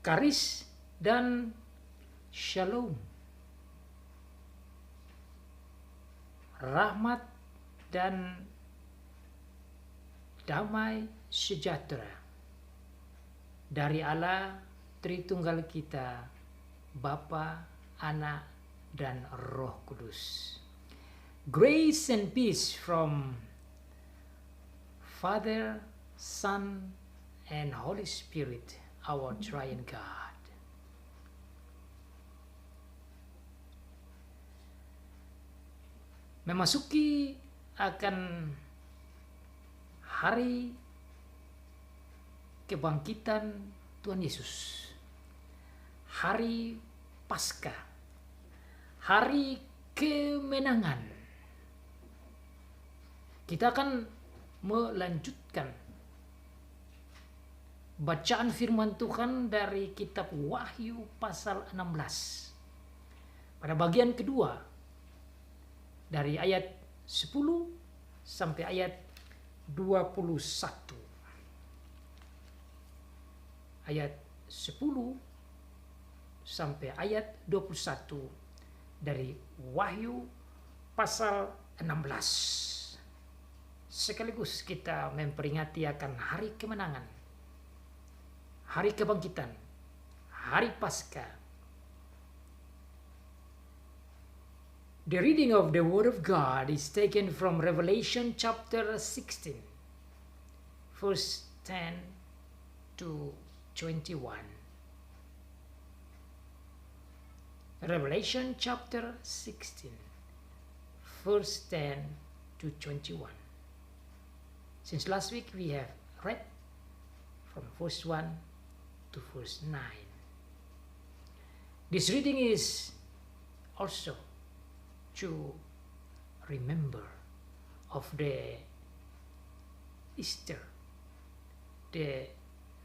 karis dan shalom, rahmat dan damai sejahtera dari Allah Tritunggal kita, Bapa, Anak, dan Roh Kudus. Grace and peace from Father, Son, and Holy Spirit, our triune God. Memasuki akan hari kebangkitan Tuhan Yesus, hari Paskah, hari kemenangan. Kita akan melanjutkan bacaan firman Tuhan dari kitab Wahyu pasal 16 pada bagian kedua dari ayat 10 sampai ayat 21. Ayat 10 sampai ayat 21 dari Wahyu pasal 16. Sekaligus kita memperingati akan hari kemenangan, hari kebangkitan, hari Paskah. The reading of the Word of God is taken from Revelation chapter 16, verse 10 to 21. Revelation chapter 16, verse 10 to 21. Since last week we have read from verse 1 to verse 9. This reading is also to remember of the Easter, the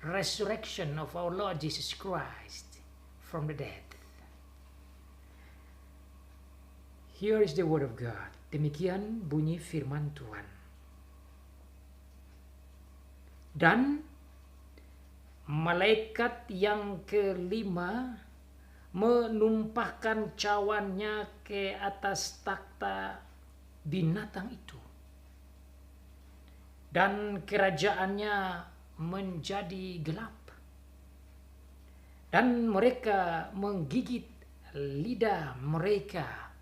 resurrection of our Lord Jesus Christ from the dead. Here is the word of God. Demikian bunyi firman Tuhan. Dan malaikat yang kelima menumpahkan cawannya ke atas takhta binatang itu, dan kerajaannya menjadi gelap, dan mereka menggigit lidah mereka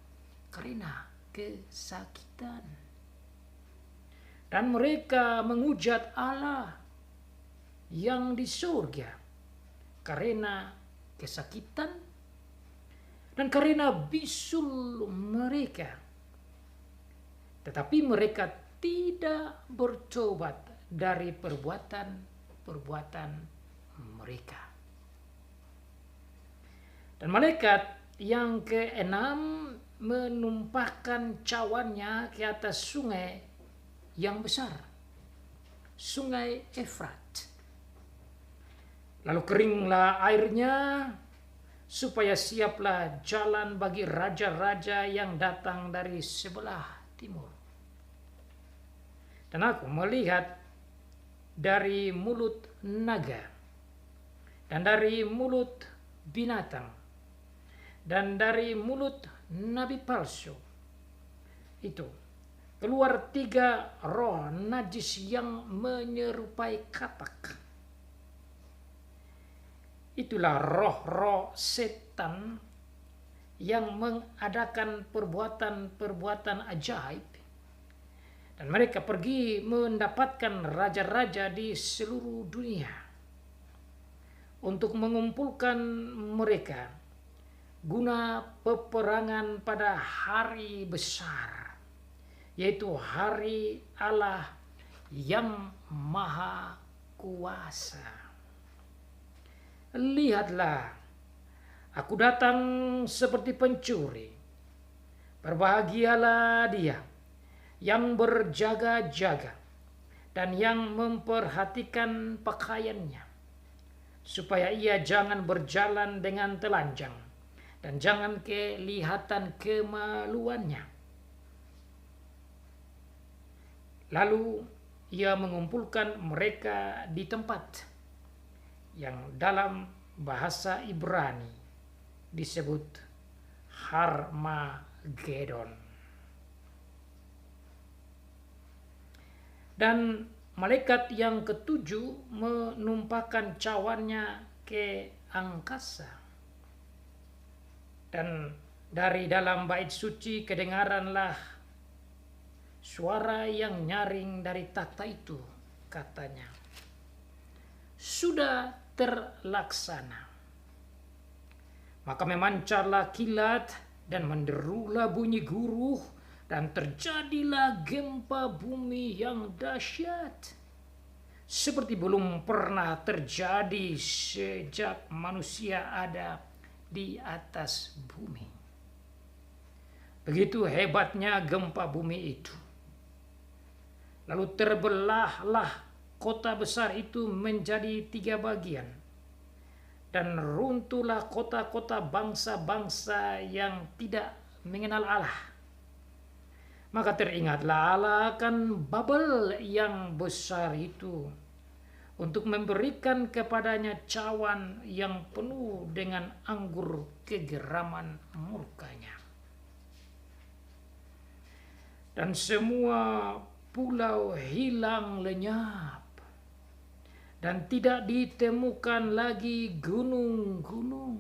karena kesakitan, dan mereka menghujat Allah yang di surga karena kesakitan dan karena bisul mereka. Tetapi mereka tidak bertobat dari perbuatan-perbuatan mereka. Dan malaikat yang keenam menumpahkan cawannya ke atas sungai yang besar, sungai Efrat. Lalu keringlah airnya, supaya siaplah jalan bagi raja-raja yang datang dari sebelah timur. Dan aku melihat dari mulut naga, dan dari mulut binatang, dan dari mulut nabi palsu itu keluar 3 roh najis yang menyerupai katak. Itulah roh-roh setan yang mengadakan perbuatan-perbuatan ajaib, dan mereka pergi mendapatkan raja-raja di seluruh dunia untuk mengumpulkan mereka guna peperangan pada hari besar, yaitu hari Allah yang Maha Kuasa. Lihatlah, aku datang seperti pencuri. Berbahagialah dia yang berjaga-jaga dan yang memperhatikan pakaiannya, supaya ia jangan berjalan dengan telanjang dan jangan kelihatan kemaluannya. Lalu ia mengumpulkan mereka di tempat yang dalam bahasa Ibrani disebut Harmagedon. Dan malaikat yang ketujuh menumpahkan cawannya ke angkasa. Dan dari dalam bait suci kedengaranlah suara yang nyaring dari takhta itu, katanya, "Sudah terlaksana." Maka memancarlah kilat dan menderulah bunyi guruh dan terjadilah gempa bumi yang dahsyat seperti belum pernah terjadi sejak manusia ada di atas bumi. Begitu hebatnya gempa bumi itu. Lalu terbelahlah kota besar itu menjadi 3 bagian. Dan runtuhlah kota-kota bangsa-bangsa yang tidak mengenal Allah. Maka teringatlah Allah akan Babel yang besar itu, untuk memberikan kepadanya cawan yang penuh dengan anggur kegeraman murkanya. Dan semua pulau hilang lenyap, dan tidak ditemukan lagi gunung-gunung.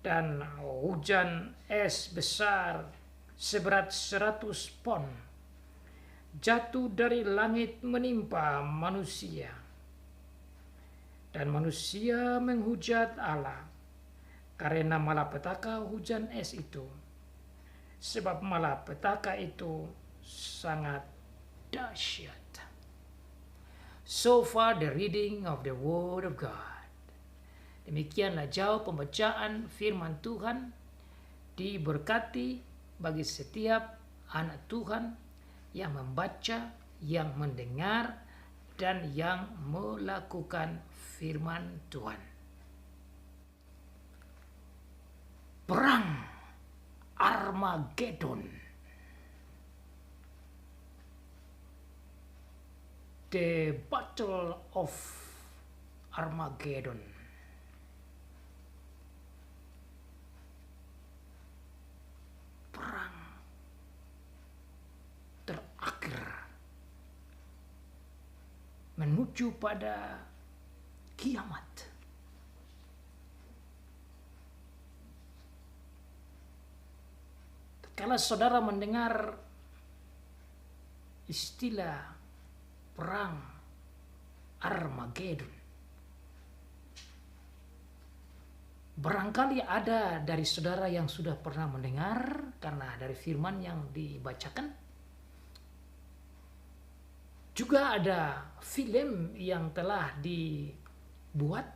Dan hujan es besar seberat 100 pon jatuh dari langit menimpa manusia. Dan manusia menghujat Allah karena malapetaka hujan es itu, sebab malapetaka itu sangat dahsyat. So far the reading of the Word of God. Demikianlah jauh pembacaan firman Tuhan. Diberkati bagi setiap anak Tuhan yang membaca, yang mendengar, dan yang melakukan firman Tuhan. Perang Armageddon. The Battle of Armageddon. Perang terakhir menuju pada kiamat. Kalau saudara mendengar istilah perang Armageddon, barangkali ada dari saudara yang sudah pernah mendengar karena dari firman yang dibacakan. Juga ada film yang telah dibuat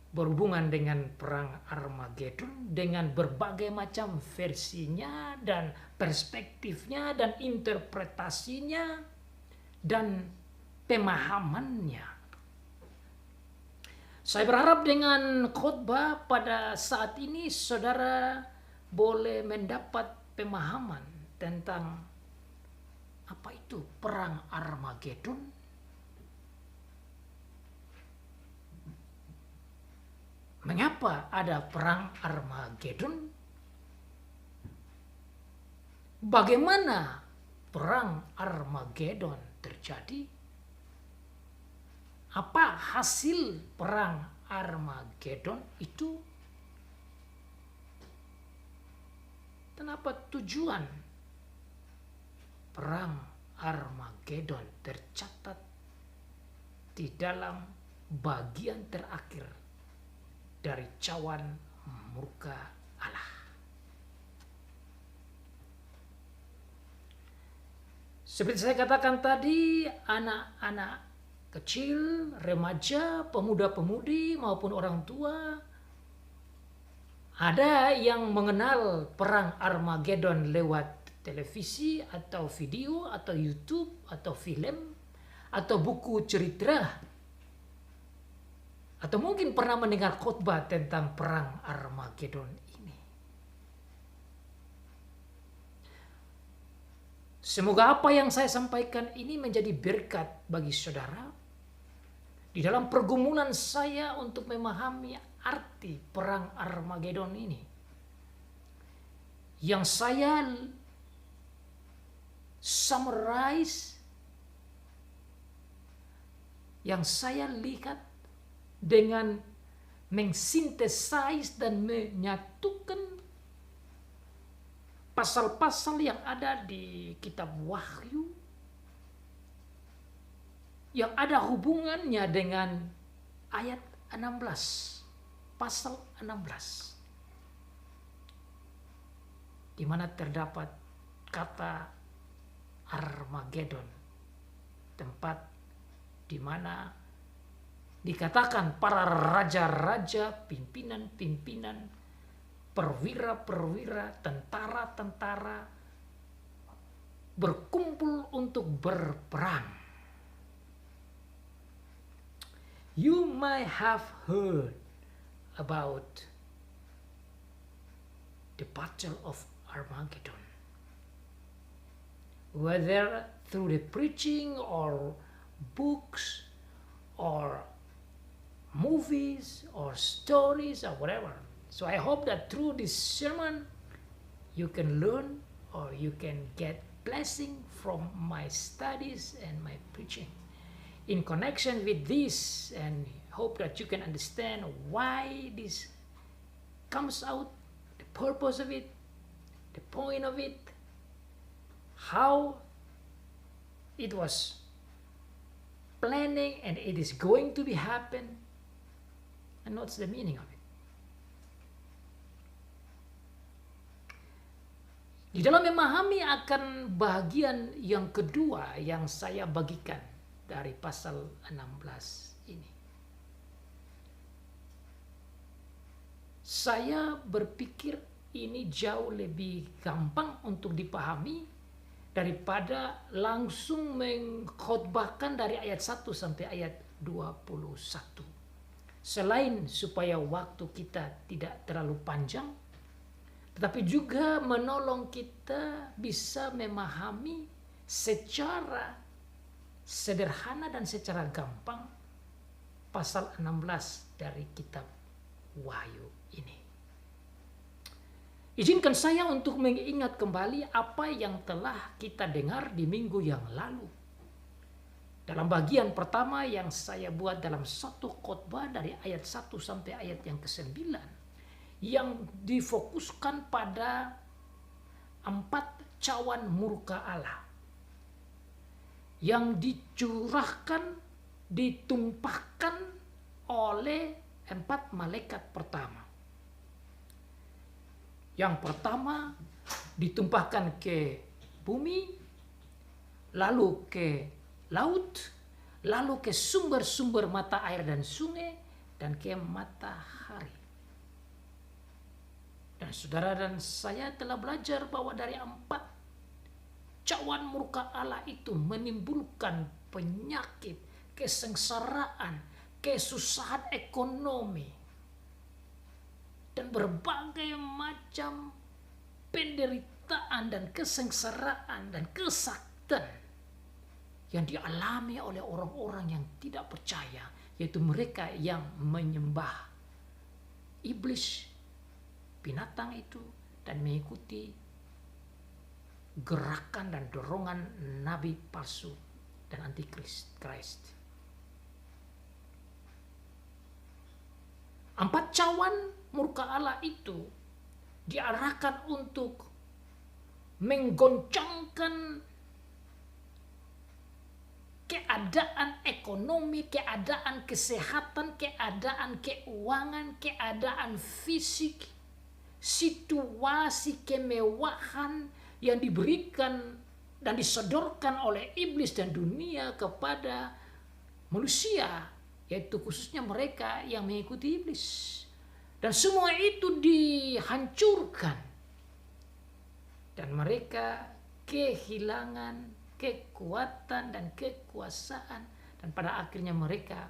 berhubungan dengan perang Armageddon dengan berbagai macam versinya dan perspektifnya dan interpretasinya dan pemahamannya. Saya berharap dengan khotbah pada saat ini saudara boleh mendapat pemahaman tentang apa itu perang Armageddon, mengapa ada perang Armageddon, bagaimana perang Armageddon terjadi, apa hasil perang Armageddon itu, dan apa tujuan perang Armageddon tercatat di dalam bagian terakhir dari cawan murka Allah. Seperti saya katakan tadi, anak-anak kecil, remaja, pemuda-pemudi maupun orang tua, ada yang mengenal perang Armageddon lewat televisi atau video atau YouTube atau film atau buku cerita, atau mungkin pernah mendengar khotbah tentang perang Armageddon ini. Semoga apa yang saya sampaikan ini menjadi berkat bagi saudara, Di dalam pergumulan saya untuk memahami arti perang Armageddon ini, yang saya summarize, yang saya lihat dengan mensintesis dan menyatukan pasal-pasal yang ada di kitab Wahyu, yang ada hubungannya dengan ayat 16, pasal 16, di mana terdapat kata Armageddon, tempat di mana dikatakan para raja-raja, pimpinan-pimpinan, perwira-perwira, tentara-tentara berkumpul untuk berperang. You might have heard about the Battle of Armageddon, whether through the preaching or books or movies or stories or whatever. So I hope that through this sermon you can learn or you can get blessing from my studies and my preaching in connection with this, and hope that you can understand why this comes out, the purpose of it, the point of it, how it was planning and it is going to be happen, and what's the meaning of it. Di dalam memahami akan bagian yang kedua yang saya bagikan dari pasal 16 ini, saya berpikir ini jauh lebih gampang untuk dipahami daripada langsung mengkhotbahkan dari ayat 1 sampai ayat 21. Selain supaya waktu kita tidak terlalu panjang, tetapi juga menolong kita bisa memahami secara sederhana dan secara gampang pasal 16 dari kitab Wahyu ini. Izinkan saya untuk mengingat kembali apa yang telah kita dengar di minggu yang lalu. Dalam bagian pertama yang saya buat dalam satu khotbah dari ayat 1 sampai ayat yang ke-9, yang difokuskan pada 4 cawan murka Allah yang dicurahkan, ditumpahkan oleh 4 malaikat pertama. Yang pertama ditumpahkan ke bumi, lalu ke laut, lalu ke sumber-sumber mata air dan sungai, dan ke matahari. Dan saudara dan saya telah belajar bahwa dari 4 cawan murka Allah itu menimbulkan penyakit, kesengsaraan, kesusahan ekonomi, dan berbagai macam penderitaan dan kesengsaraan dan kesakitan yang dialami oleh orang-orang yang tidak percaya, yaitu mereka yang menyembah iblis, binatang itu, dan mengikuti gerakan dan dorongan nabi palsu dan antikris. 4 cawan murka Allah itu diarahkan untuk menggoncangkan keadaan ekonomi, keadaan kesehatan, keadaan keuangan, keadaan fisik, situasi kemewahan yang diberikan dan disodorkan oleh iblis dan dunia kepada manusia, yaitu khususnya mereka yang mengikuti iblis. Dan semua itu dihancurkan, dan mereka kehilangan kekuatan dan kekuasaan, dan pada akhirnya mereka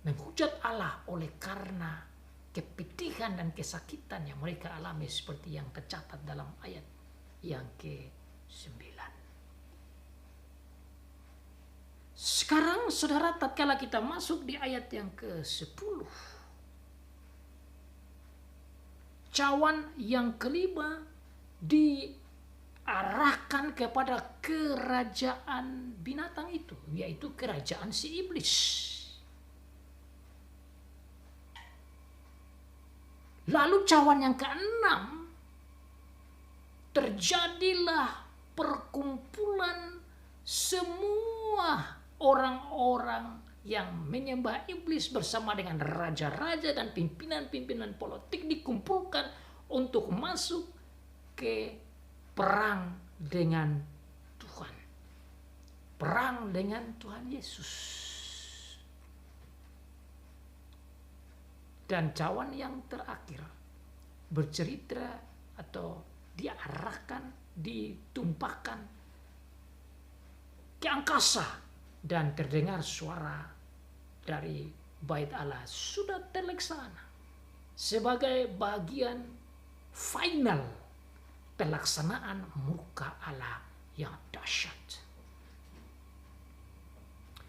menghujat Allah oleh karena kepedihan dan kesakitan yang mereka alami, seperti yang tercatat dalam ayat yang ke-9. Sekarang saudara, tatkala kita masuk di ayat yang ke-10, cawan yang kelima diarahkan kepada kerajaan binatang itu, yaitu kerajaan si iblis. Lalu cawan yang keenam, terjadilah perkumpulan semua orang-orang yang menyembah iblis bersama dengan raja-raja dan pimpinan-pimpinan politik dikumpulkan untuk masuk ke perang dengan Tuhan. Perang dengan Tuhan Yesus. Dan cawan yang terakhir bercerita atau diarahkan, ditumpahkan ke angkasa, dan terdengar suara dari bait Allah sudah terlaksana sebagai bagian final pelaksanaan murka Allah yang dahsyat.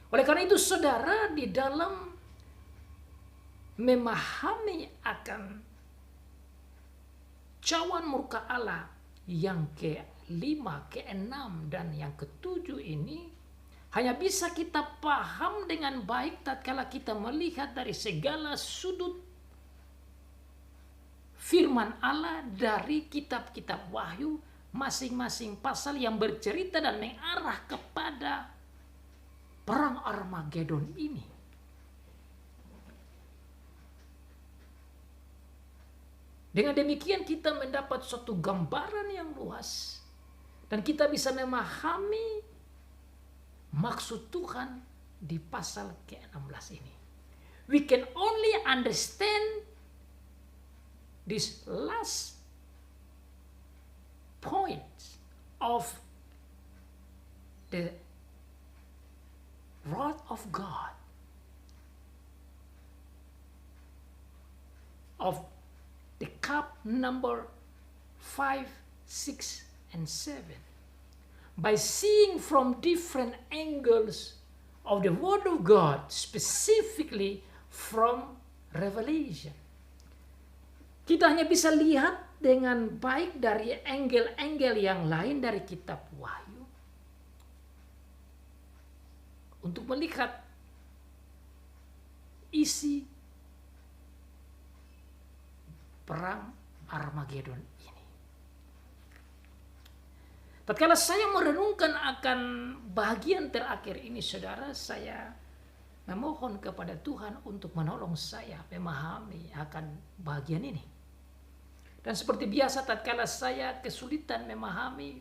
Oleh karena itu saudara, di dalam memahami akan cawan murka Allah yang ke-5, ke-6, dan yang ke-7 ini hanya bisa kita paham dengan baik tatkala kita melihat dari segala sudut firman Allah dari kitab-kitab Wahyu, masing-masing pasal yang bercerita dan mengarah kepada perang Armageddon ini. Dengan demikian kita mendapat suatu gambaran yang luas dan kita bisa memahami maksud Tuhan di pasal ke-16 ini. We can only understand this last point of the wrath of God, of the cup number 5, 6, and 7. By seeing from different angles of the Word of God, specifically from Revelation. Kita hanya bisa lihat dengan baik dari angle-angle yang lain dari kitab Wahyu untuk melihat isi perang Armageddon ini. Tatkala saya merenungkan akan bagian terakhir ini, saudara, saya memohon kepada Tuhan untuk menolong saya memahami akan bagian ini. Dan seperti biasa, tatkala saya kesulitan memahami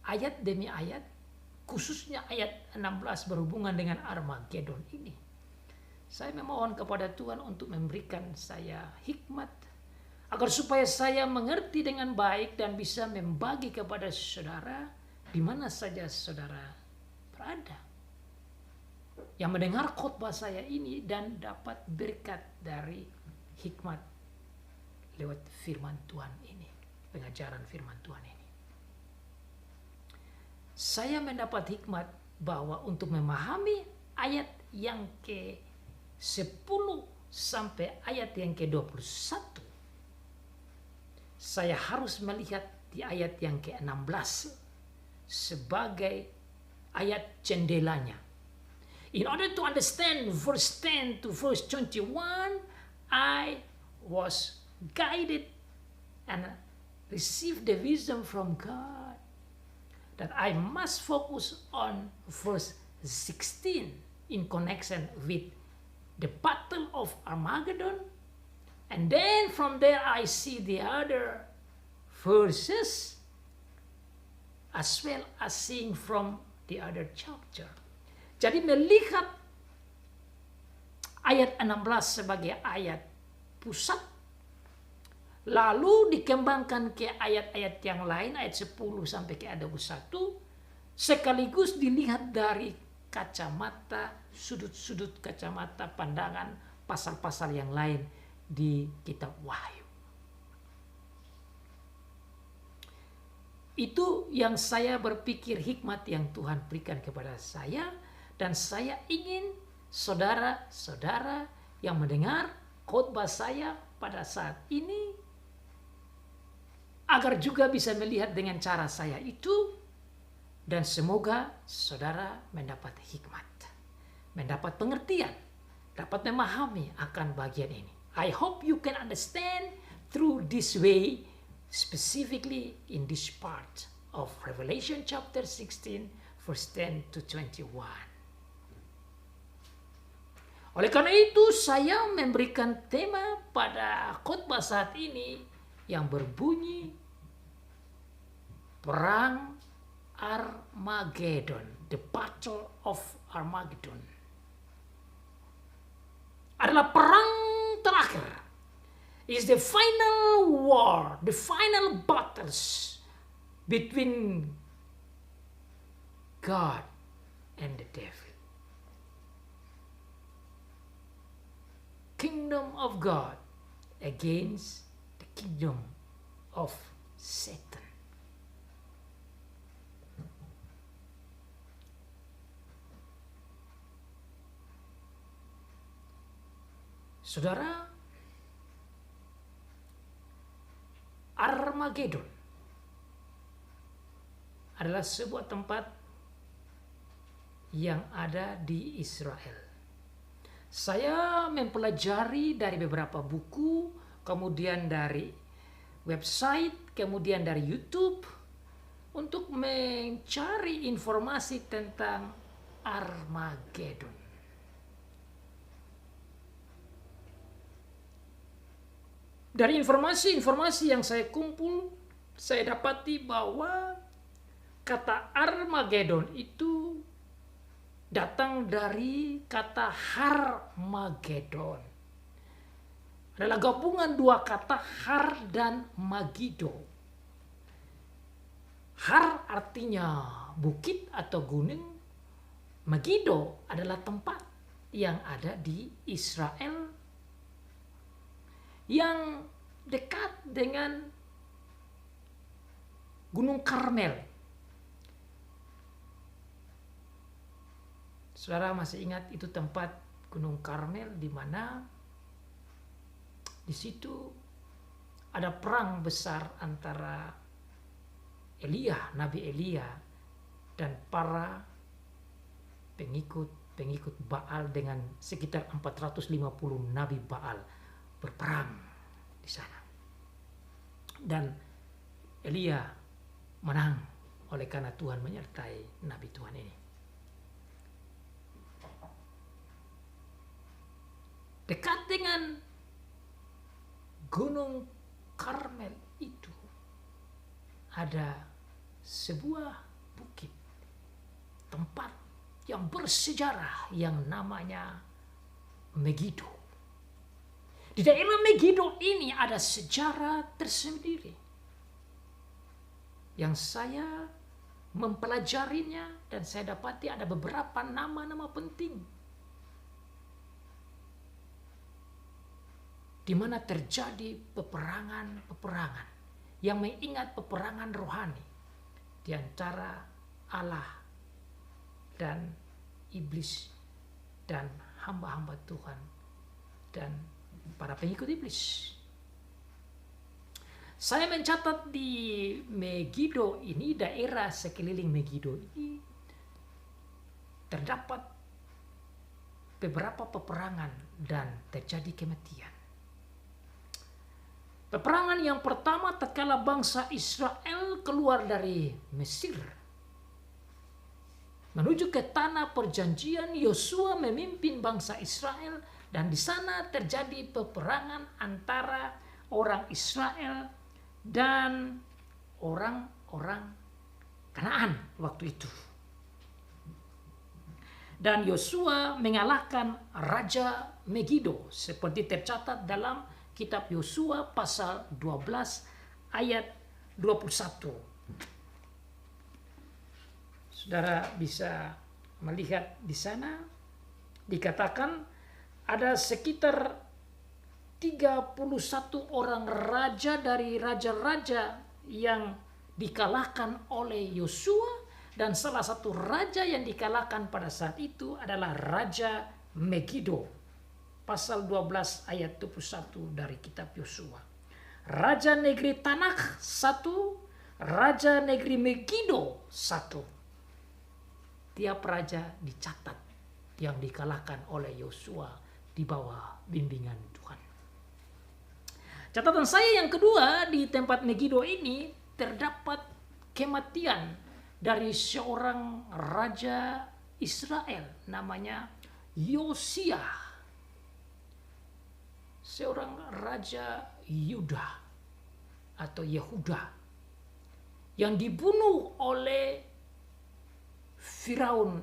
ayat demi ayat, khususnya ayat 16 berhubungan dengan Armageddon ini, saya memohon kepada Tuhan untuk memberikan saya hikmat, agar supaya saya mengerti dengan baik dan bisa membagi kepada saudara di mana saja saudara berada, yang mendengar khotbah saya ini dan dapat berkat dari hikmat lewat firman Tuhan ini, pengajaran firman Tuhan ini. Saya mendapat hikmat bahwa untuk memahami ayat yang ke-10 sampai ayat yang ke-21, saya harus melihat di ayat yang ke-16 sebagai ayat jendelanya. In order to understand verse 10 to verse 21, I was guided and received the wisdom from God that I must focus on verse 16 in connection with the battle of Armageddon. And then from there I see the other verses as well as seeing from the other chapter. Jadi melihat ayat 16 sebagai ayat pusat, lalu dikembangkan ke ayat-ayat yang lain, ayat 10 sampai ke ayat 21, sekaligus dilihat dari kacamata, sudut-sudut kacamata pandangan pasal-pasal yang lain di kitab Wahyu. Itu yang saya berpikir hikmat yang Tuhan berikan kepada saya, Dan saya ingin saudara-saudara yang mendengar khotbah saya pada saat ini agar juga bisa melihat dengan cara saya itu, dan semoga saudara mendapat hikmat, mendapat pengertian, dapat memahami akan bagian ini. I hope you can understand through this way, specifically in this part of Revelation chapter 16 verse 10 to 21. Oleh karena itu saya memberikan tema pada khotbah saat ini yang berbunyi Perang Armageddon, the Battle of Armageddon. Adalah perang terakhir. Is the final war, the final battles between God and the devil. Kingdom of God against the kingdom of Satan. Saudara, Armageddon adalah sebuah tempat yang ada di Israel. Saya mempelajari dari beberapa buku, kemudian dari website, kemudian dari YouTube untuk mencari informasi tentang Armageddon. Dari informasi-informasi yang saya kumpul, saya dapati bahwa kata Armageddon itu datang dari kata Har-Magedon. Adalah gabungan dua kata Har dan Magido. Har artinya bukit atau gunung. Magido adalah tempat yang ada di Israel yang dekat dengan Gunung Karmel. Saudara masih ingat itu tempat Gunung Karmel di mana di situ ada perang besar antara Elia, Nabi Elia, dan para pengikut Baal dengan sekitar 450 Nabi Baal berperang di sana. Dan Elia menang oleh karena Tuhan menyertai Nabi Tuhan ini. Dekat dengan Gunung Karmel itu ada sebuah bukit, tempat yang bersejarah yang namanya Megiddo. Di daerah Megiddo ini ada sejarah tersendiri yang saya mempelajarinya dan saya dapati ada beberapa nama-nama penting di mana terjadi peperangan yang mengingat peperangan rohani di antara Allah dan iblis dan hamba-hamba Tuhan dan para pengikut iblis. Saya mencatat di Megiddo ini, daerah sekeliling Megiddo ini terdapat beberapa peperangan dan terjadi kematian. Peperangan yang pertama tatkala bangsa Israel keluar dari Mesir menuju ke tanah perjanjian, Yosua memimpin bangsa Israel dan di sana terjadi peperangan antara orang Israel dan orang-orang Kanaan waktu itu. Dan Yosua mengalahkan Raja Megiddo seperti tercatat dalam kitab Yosua pasal 12 ayat 21. Saudara bisa melihat di sana dikatakan ada sekitar 31 orang raja dari raja-raja yang dikalahkan oleh Yosua Dan salah satu raja yang dikalahkan pada saat itu adalah Raja Megiddo. Pasal 12 ayat 21 dari kitab Yosua. Raja negeri Tanakh 1, Raja negeri Megiddo 1. Tiap raja dicatat yang dikalahkan oleh Yosua di bawah bimbingan Tuhan. Catatan saya yang kedua, di tempat Megiddo ini terdapat kematian dari seorang raja Israel namanya Yosia. Seorang raja Yuda atau Yehuda yang dibunuh oleh Firaun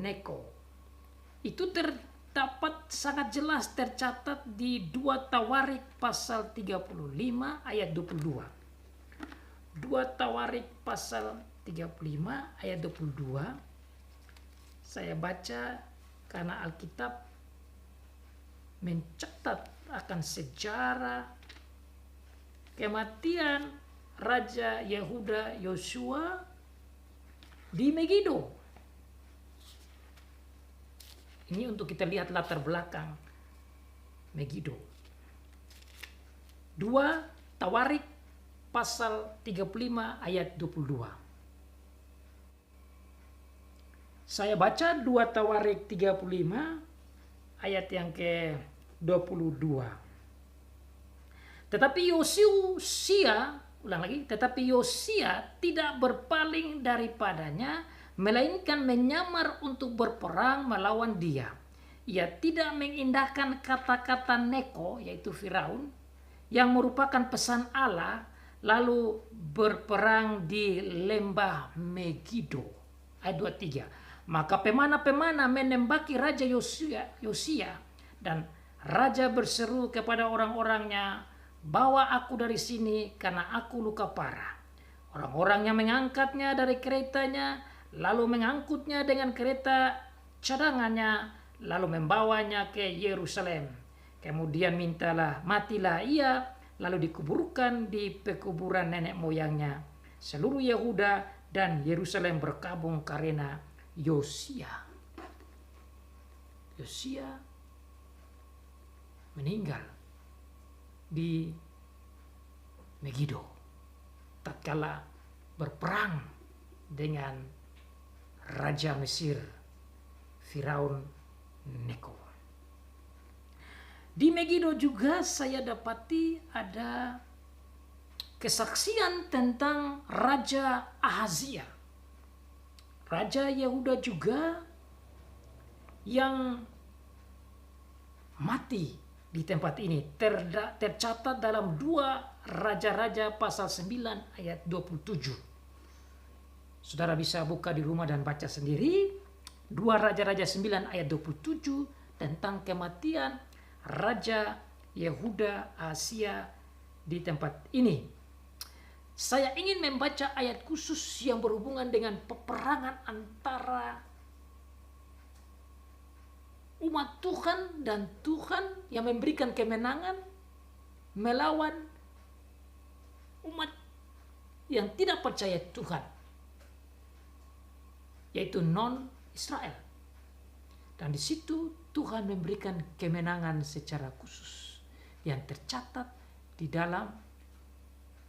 Neko. Itu terdapat sangat jelas tercatat di 2 Tawarik pasal 35 ayat 22. 2 Tawarik pasal 35 ayat 22. Saya baca karena Alkitab mencatat akan sejarah kematian Raja Yehuda Yosua di Megiddo. Ini untuk kita lihat latar belakang Megiddo. 2 Tawarik pasal 35 ayat 22. Saya baca 2 Tawarik 35 ayat yang ke-22. Tetapi Yosia tidak berpaling daripadanya, melainkan menyamar untuk berperang melawan dia. Ia tidak mengindahkan kata-kata Neko, yaitu Firaun, yang merupakan pesan Allah, lalu berperang di lembah Megiddo. Ayat 23. Maka pemana-pemana menembaki Raja Yosia, dan Raja berseru kepada orang-orangnya, bawa aku dari sini karena aku luka parah. Orang-orangnya mengangkatnya dari keretanya, lalu mengangkutnya dengan kereta cadangannya, lalu membawanya ke Yerusalem. Kemudian matilah ia, lalu dikuburkan di pekuburan nenek moyangnya. Seluruh Yehuda dan Yerusalem berkabung karena Yosia. Yosia meninggal di Megiddo tatkala berperang dengan Raja Mesir Firaun Neko. Di Megiddo juga saya dapati ada kesaksian tentang Raja Ahazia. Raja Yehuda juga yang mati di tempat ini. Tercatat dalam 2 Raja-Raja pasal 9 ayat 27. Saudara bisa buka di rumah dan baca sendiri. 2 Raja-Raja 9 ayat 27 tentang kematian Raja Yehuda Ahazia di tempat ini. Saya ingin membaca ayat khusus yang berhubungan dengan peperangan antara umat Tuhan dan Tuhan yang memberikan kemenangan melawan umat yang tidak percaya Tuhan, yaitu non-Israel. Dan di situ Tuhan memberikan kemenangan secara khusus yang tercatat di dalam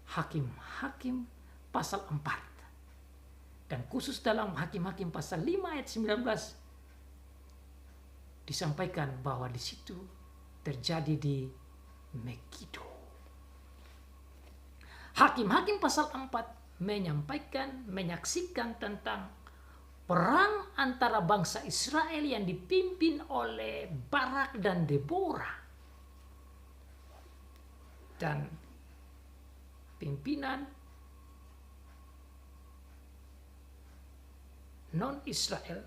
Hakim-Hakim pasal 4. Dan khusus dalam Hakim-Hakim pasal 5 ayat 19 disampaikan bahwa di situ terjadi di Megiddo. Hakim-Hakim pasal 4 menyaksikan tentang perang antara bangsa Israel yang dipimpin oleh Barak dan Deborah, dan pimpinan non-Israel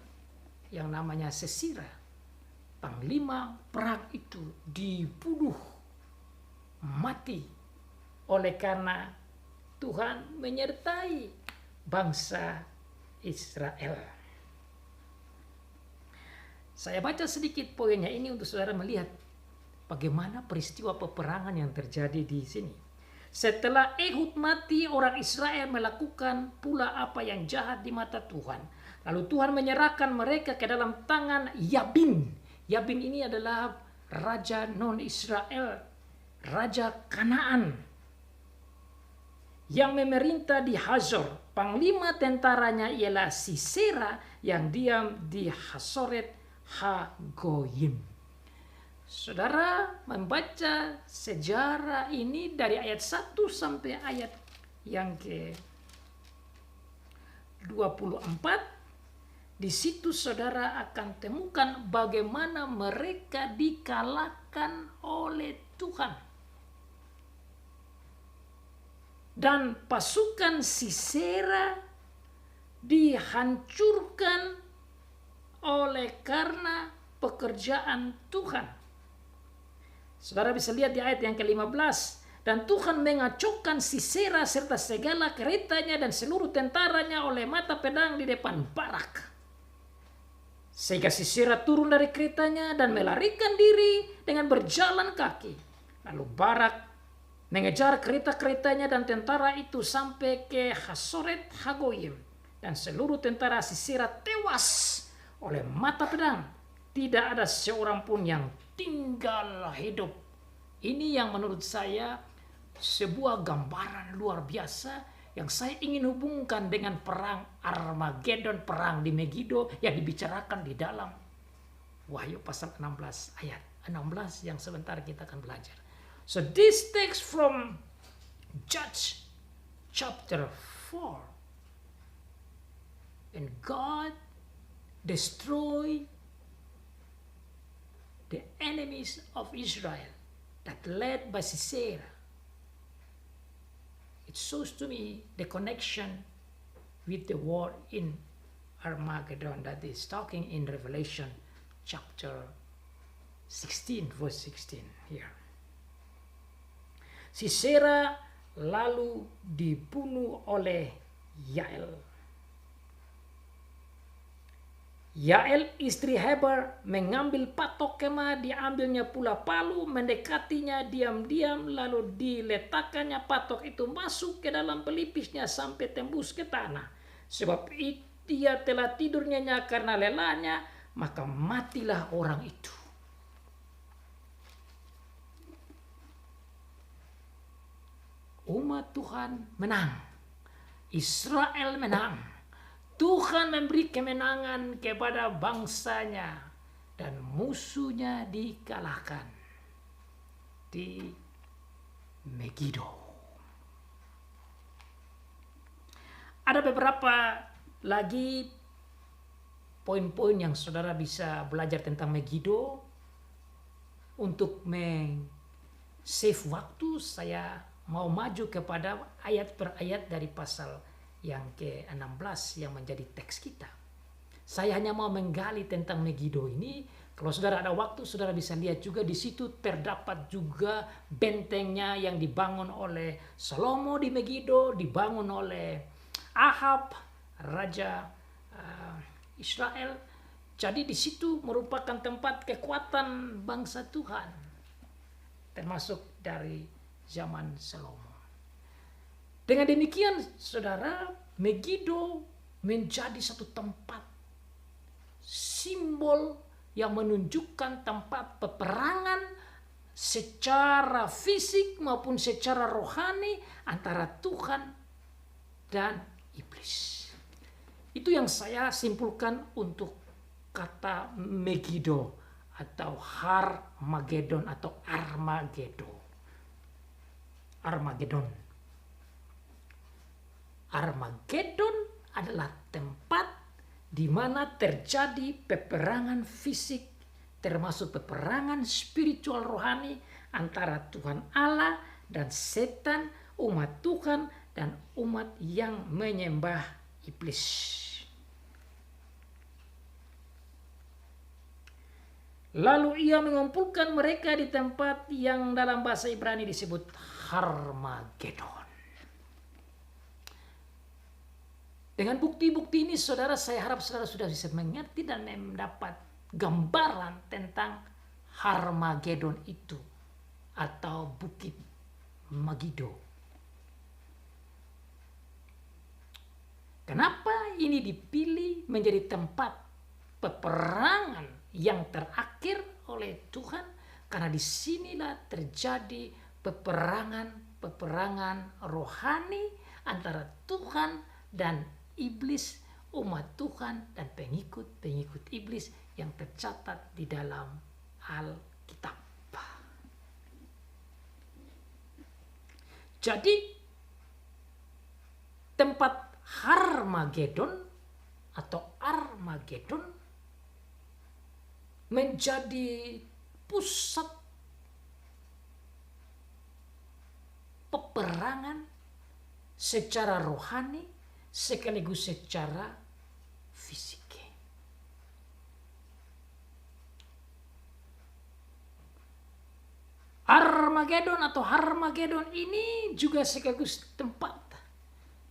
yang namanya Sisera. Panglima perang itu dibunuh mati oleh karena Tuhan menyertai bangsa Israel. Saya baca sedikit poinnya ini untuk saudara melihat bagaimana peristiwa peperangan yang terjadi di sini. Setelah Ehud mati, orang Israel melakukan pula apa yang jahat di mata Tuhan. Lalu Tuhan menyerahkan mereka ke dalam tangan Yabin. Yabin ini adalah raja non-Israel, raja Kanaan, yang memerintah di Hazor. Panglima tentaranya ialah Sisera yang diam di Hasoret Hagoyim. Saudara membaca sejarah ini dari ayat 1 sampai ayat yang ke 24. Di situ saudara akan temukan bagaimana mereka dikalahkan oleh Tuhan. Dan pasukan Sisera dihancurkan oleh karena pekerjaan Tuhan. Saudara bisa lihat di ayat yang ke-15. Dan Tuhan mengacaukan Sisera serta segala keretanya dan seluruh tentaranya oleh mata pedang di depan Barak. Sehingga Sisera turun dari keretanya dan melarikan diri dengan berjalan kaki. Lalu Barak mengejar kereta-keretanya dan tentara itu sampai ke Hasoret Hagoyim. Dan seluruh tentara Sisera tewas oleh mata pedang. Tidak ada seorang pun yang tinggal hidup. Ini yang menurut saya sebuah gambaran luar biasa yang saya ingin hubungkan dengan perang Armageddon, perang di Megiddo yang dibicarakan di dalam Wahyu pasal 16 ayat 16 yang sebentar kita akan belajar. So this text from Judges chapter 4. And God destroyed the enemies of Israel that led by Sisera. It shows to me the connection with the war in Armageddon that is talking in Revelation chapter 16 verse 16 here. Sisera lalu dibunuh oleh Yael. Yael istri Heber mengambil patok kemah, diambilnya pula palu, mendekatinya diam-diam, lalu diletakkannya patok itu masuk ke dalam pelipisnya sampai tembus ke tanah. Sebab dia telah tidur nyenyak karena lelahnya, maka matilah orang itu. Umat Tuhan menang. Israel menang. Tuhan memberi kemenangan kepada bangsanya dan musuhnya dikalahkan di Megiddo. Ada beberapa lagi poin-poin yang saudara bisa belajar tentang Megiddo. Untuk save waktu, saya mau maju kepada ayat per ayat dari pasal yang ke-16 yang menjadi teks kita. Saya hanya mau menggali tentang Megiddo ini. Kalau saudara ada waktu, saudara bisa lihat juga di situ terdapat juga bentengnya yang dibangun oleh Salomo di Megiddo, dibangun oleh Ahab, raja Israel. Jadi di situ merupakan tempat kekuatan bangsa Tuhan, termasuk dari zaman Salomo. Dengan demikian, saudara, Megiddo menjadi satu tempat simbol yang menunjukkan tempat peperangan secara fisik maupun secara rohani antara Tuhan dan iblis. Itu yang saya simpulkan untuk kata Megiddo atau Harmagedon atau Armageddon. Armageddon adalah tempat di mana terjadi peperangan fisik, termasuk peperangan spiritual rohani antara Tuhan Allah dan setan, umat Tuhan dan umat yang menyembah iblis. Lalu ia mengumpulkan mereka di tempat yang dalam bahasa Ibrani disebut Harmagedon. Dengan bukti-bukti ini, saudara, saya harap saudara sudah bisa mengerti dan mendapat gambaran tentang Harmagedon itu atau Bukit Megiddo Kenapa ini dipilih menjadi tempat peperangan yang terakhir oleh Tuhan? Karena disinilah terjadi peperangan rohani antara Tuhan dan iblis, umat Tuhan dan pengikut-pengikut iblis yang tercatat di dalam Alkitab. Jadi tempat Harmagedon atau Armagedon menjadi pusat peperangan secara rohani sekaligus secara fisik. Armagedon atau Harmagedon ini juga sekaligus tempat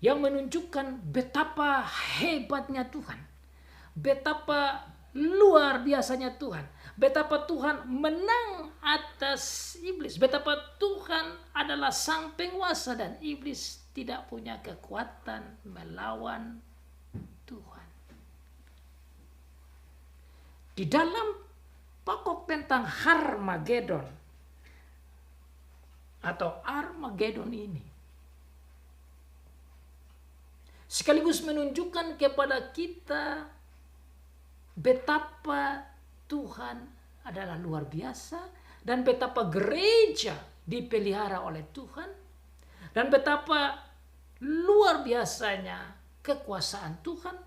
yang menunjukkan betapa hebatnya Tuhan, betapa luar biasanya Tuhan, betapa Tuhan menang atas iblis, betapa Tuhan adalah sang penguasa dan iblis tidak punya kekuatan melawan Tuhan. Di dalam pokok tentang Harmagedon atau Armagedon ini sekaligus menunjukkan kepada kita betapa Tuhan adalah luar biasa dan betapa gereja dipelihara oleh Tuhan dan betapa luar biasanya kekuasaan Tuhan,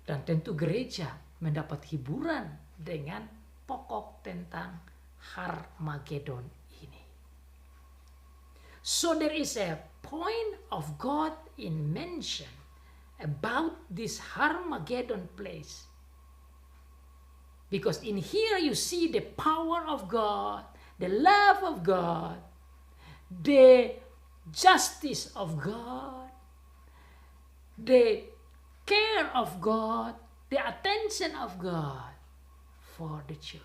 dan tentu gereja mendapat hiburan dengan pokok tentang Harmagedon ini. So there is a point of God in mention about this Harmagedon place. Because in here you see the power of God, the love of God, the justice of God, the care of God, the attention of God for the church.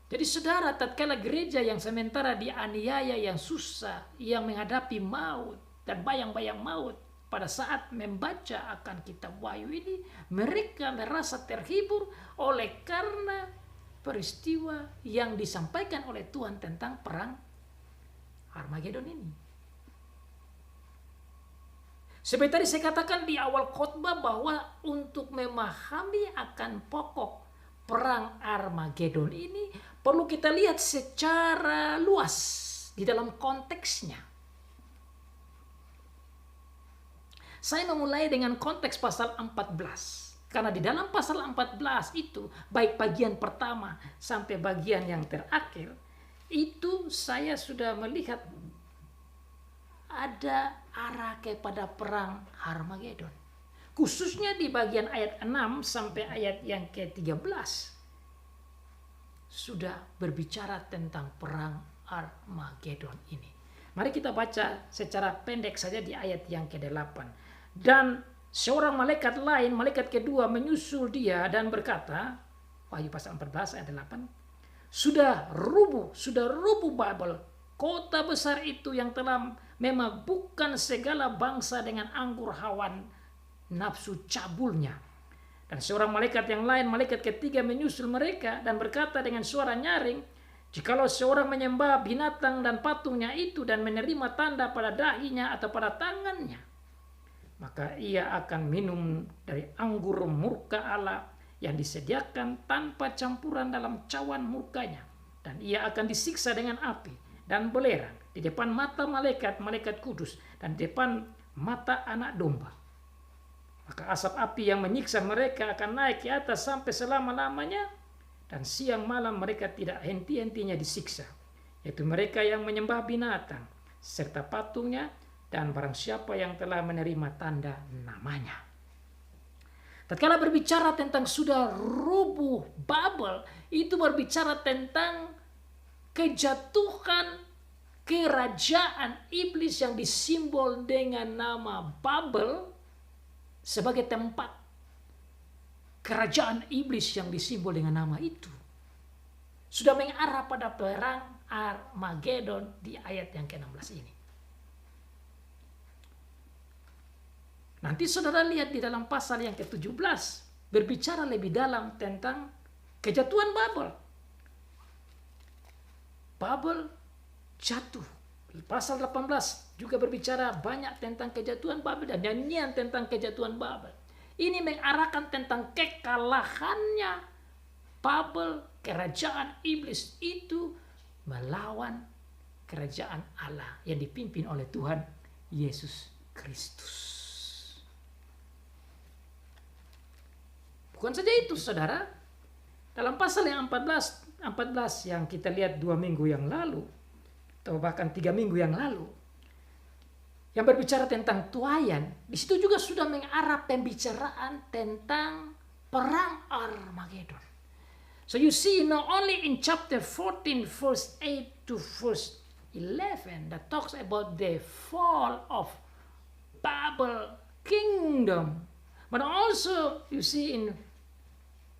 Jadi saudara, tatkala gereja yang sementara dianiaya, yang susah, yang menghadapi maut dan bayang-bayang maut, pada saat membaca akan kitab Wahyu ini, mereka merasa terhibur oleh karena peristiwa yang disampaikan oleh Tuhan tentang perang Harmagedon ini. Seperti tadi saya katakan di awal khotbah bahwa untuk memahami akan pokok perang Armagedon ini perlu kita lihat secara luas di dalam konteksnya. Saya memulai dengan konteks pasal 14. Karena di dalam pasal 14 itu, baik bagian pertama sampai bagian yang terakhir, itu saya sudah melihat ada arah kepada perang Harmagedon. Khususnya di bagian ayat 6 sampai ayat yang ke-13. Sudah berbicara tentang perang Armagedon ini. Mari kita baca secara pendek saja di ayat yang ke-8. Dan seorang malaikat lain, malaikat kedua menyusul dia dan berkata, Wahyu pasal 14 ayat 8, sudah rubuh Babel, kota besar itu yang telah memabukkan segala bangsa dengan anggur hawa nafsu cabulnya. Dan seorang malaikat yang lain, malaikat ketiga menyusul mereka dan berkata dengan suara nyaring, jikalau seorang menyembah binatang dan patungnya itu dan menerima tanda pada dahinya atau pada tangannya, maka ia akan minum dari anggur murka Allah yang disediakan tanpa campuran dalam cawan murkanya. Dan ia akan disiksa dengan api dan belerang di depan mata malaikat kudus dan di depan mata anak domba. Maka asap api yang menyiksa mereka akan naik ke atas sampai selama-lamanya, dan siang malam mereka tidak henti-hentinya disiksa, yaitu mereka yang menyembah binatang serta patungnya dan barang siapa yang telah menerima tanda namanya. Tatkala berbicara tentang sudah rubuh Babel, itu berbicara tentang kejatuhan kerajaan iblis yang disimbol dengan nama Babel sebagai tempat kerajaan iblis yang disimbol dengan nama itu. Sudah mengarah pada perang Armagedon di ayat yang ke-16 ini. Nanti saudara lihat di dalam pasal yang ke-17 berbicara lebih dalam tentang kejatuhan Babel. Babel jatuh. Pasal 18 juga berbicara banyak tentang kejatuhan Babel dan nyanyian tentang kejatuhan Babel. Ini mengarahkan tentang kekalahannya Babel, kerajaan iblis itu melawan kerajaan Allah yang dipimpin oleh Tuhan Yesus Kristus. Bukan saja itu, saudara. Dalam pasal yang 14 yang kita lihat 2 minggu yang lalu, atau bahkan 3 minggu yang lalu, yang berbicara tentang tuayan, di situ juga sudah mengarah pembicaraan tentang perang Armageddon. So you see, not only in chapter 14 verse 8 to verse 11 that talks about the fall of Babel kingdom, but also you see in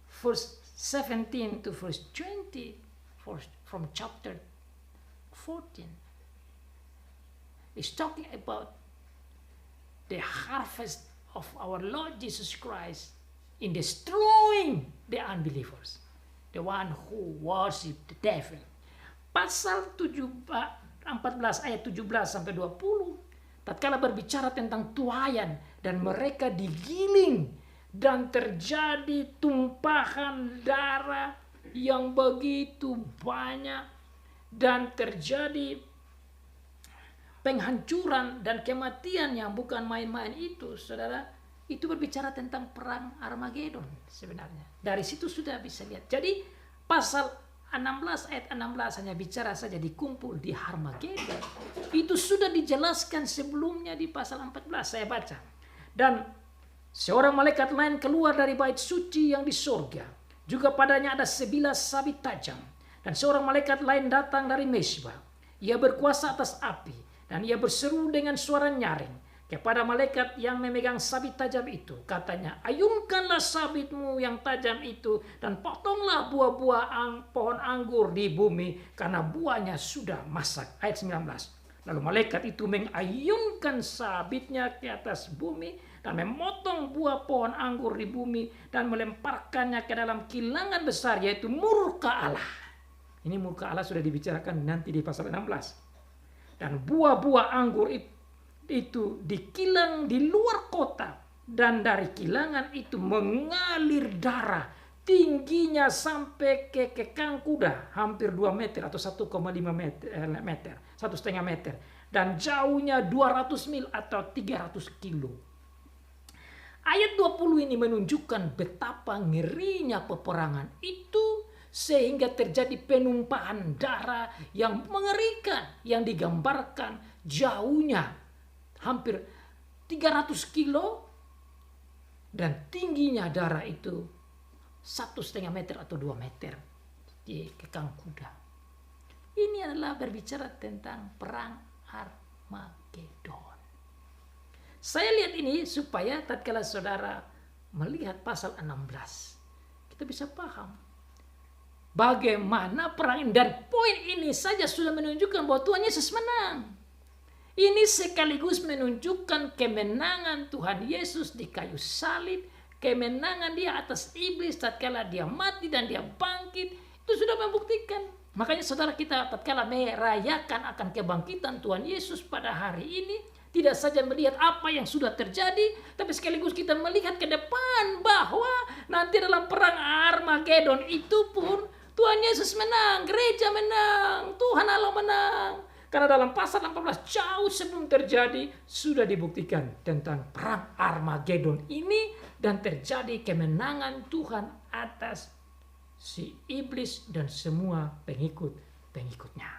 verse 17 to verse 20 from chapter 14 is talking about the harvest of our Lord Jesus Christ in destroying the unbelievers, the one who worship the devil. Pasal 14 ayat 17 sampai 20 tatkala berbicara tentang tuayan dan mereka digiling dan terjadi tumpahan darah yang begitu banyak dan terjadi penghancuran dan kematian yang bukan main-main itu, saudara, itu berbicara tentang perang Armageddon sebenarnya. Dari situ sudah bisa lihat. Jadi pasal 16 ayat 16 hanya bicara saja dikumpul di Armageddon. Itu sudah dijelaskan sebelumnya di pasal 14, saya baca. Dan seorang malaikat lain keluar dari bait suci yang di surga. Juga padanya ada sebilah sabit tajam. Dan seorang malaikat lain datang dari Mesbah. Ia berkuasa atas api. Dan ia berseru dengan suara nyaring kepada malaikat yang memegang sabit tajam itu. Katanya, ayunkanlah sabitmu yang tajam itu dan potonglah buah-buah pohon anggur di bumi karena buahnya sudah masak. Ayat 19. Lalu malaikat itu mengayunkan sabitnya ke atas bumi dan memotong buah pohon anggur di bumi dan melemparkannya ke dalam kilangan besar, yaitu murka Allah. Ini murka Allah sudah dibicarakan nanti di pasal 16. Dan buah-buah anggur itu dikilang di luar kota. Dan dari kilangan itu mengalir darah. Tingginya sampai ke kekang kuda. Hampir 2 meter atau 1,5 meter. 1,5 meter. Dan jauhnya 200 mil atau 300 kilo. Ayat 20 ini menunjukkan betapa ngerinya peperangan itu. Sehingga terjadi penumpahan darah yang mengerikan. Yang digambarkan jauhnya hampir 300 kilo. Dan tingginya darah itu 1,5 meter atau 2 meter. Di kekang kuda. Ini adalah berbicara tentang perang Armageddon. Saya lihat ini supaya tatkala saudara melihat pasal 16. Kita bisa paham bagaimana perang ini. Dan poin ini saja sudah menunjukkan bahwa Tuhan Yesus menang. Ini sekaligus menunjukkan kemenangan Tuhan Yesus di kayu salib. Kemenangan dia atas iblis tatkala dia mati dan dia bangkit. Itu sudah membuktikan. Makanya saudara kita tatkala merayakan akan kebangkitan Tuhan Yesus pada hari ini. Tidak saja melihat apa yang sudah terjadi. Tapi sekaligus kita melihat ke depan bahwa nanti dalam perang Armageddon itu pun Tuhan Yesus menang, gereja menang, Tuhan Allah menang. Karena dalam pasal 14 jauh sebelum terjadi sudah dibuktikan tentang perang Armageddon ini dan terjadi kemenangan Tuhan atas si iblis dan semua pengikut-pengikutnya.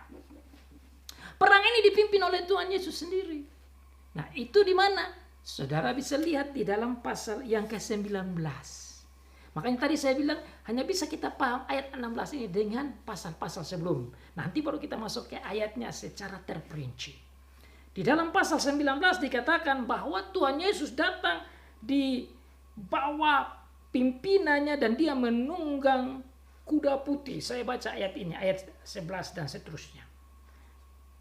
Perang ini dipimpin oleh Tuhan Yesus sendiri. Nah, itu di mana? Saudara bisa lihat di dalam pasal yang ke-19. Makanya tadi saya bilang hanya bisa kita paham ayat 16 ini dengan pasal-pasal sebelum. Nanti baru kita masuk ke ayatnya secara terperinci. Di dalam pasal 19 dikatakan bahwa Tuhan Yesus datang di bawah pimpinannya dan dia menunggang kuda putih. Saya baca ayat ini, ayat 11 dan seterusnya.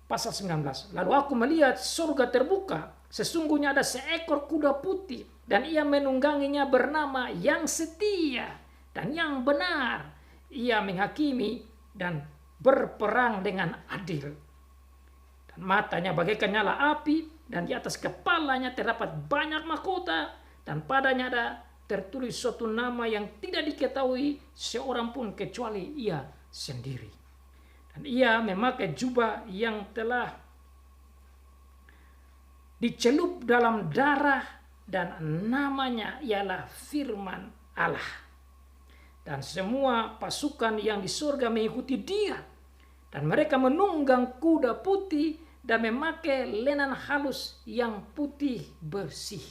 Pasal 19. Lalu aku melihat surga terbuka, sesungguhnya ada seekor kuda putih, dan ia menungganginya bernama Yang Setia dan Yang Benar. Ia menghakimi dan berperang dengan adil. Dan matanya bagaikan nyala api, dan di atas kepalanya terdapat banyak mahkota, dan padanya ada tertulis suatu nama yang tidak diketahui seorang pun kecuali ia sendiri. Dan ia memakai jubah yang telah dicelup dalam darah, dan namanya ialah Firman Allah. Dan semua pasukan yang di surga mengikuti dia. Dan mereka menunggang kuda putih dan memakai lenan halus yang putih bersih.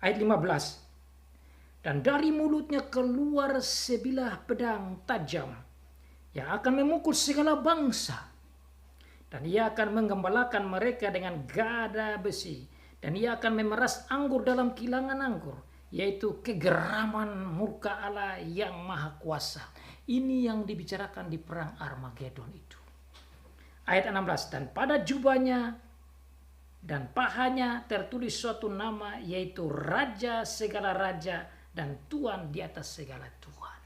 Ayat 15. Dan dari mulutnya keluar sebilah pedang tajam yang akan memukul segala bangsa. Dan ia akan menggembalakan mereka dengan gada besi. Dan ia akan memeras anggur dalam kilangan anggur, yaitu kegeraman murka Allah yang maha kuasa. Ini yang dibicarakan di perang Armageddon itu. Ayat 16. Dan pada jubahnya dan pahanya tertulis suatu nama, yaitu Raja segala raja dan Tuhan di atas segala Tuhan.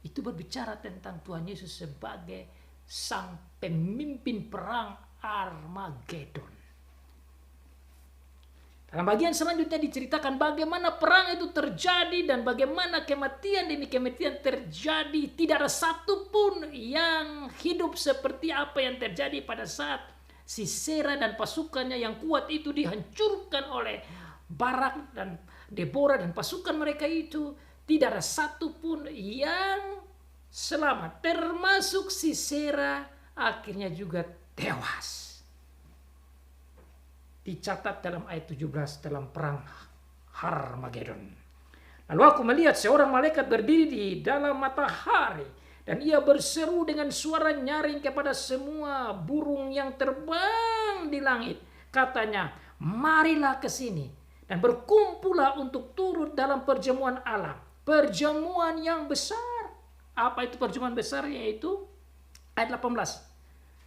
Itu berbicara tentang Tuhan Yesus sebagai sang pemimpin perang Armageddon. Dalam bagian selanjutnya diceritakan bagaimana perang itu terjadi dan bagaimana kematian demi kematian terjadi. Tidak ada satupun yang hidup seperti apa yang terjadi pada saat Sisera dan pasukannya yang kuat itu dihancurkan oleh Barak dan Deborah dan pasukan mereka itu. Tidak ada satupun yang selamat, termasuk Sisera akhirnya juga tewas. Dicatat dalam ayat 17 dalam perang Armageddon. Lalu aku melihat seorang malaikat berdiri di dalam matahari, dan ia berseru dengan suara nyaring kepada semua burung yang terbang di langit. Katanya, marilah ke sini dan berkumpullah untuk turut dalam perjamuan Allah. Perjamuan yang besar. Apa itu perjamuan besar? Yaitu ayat 18.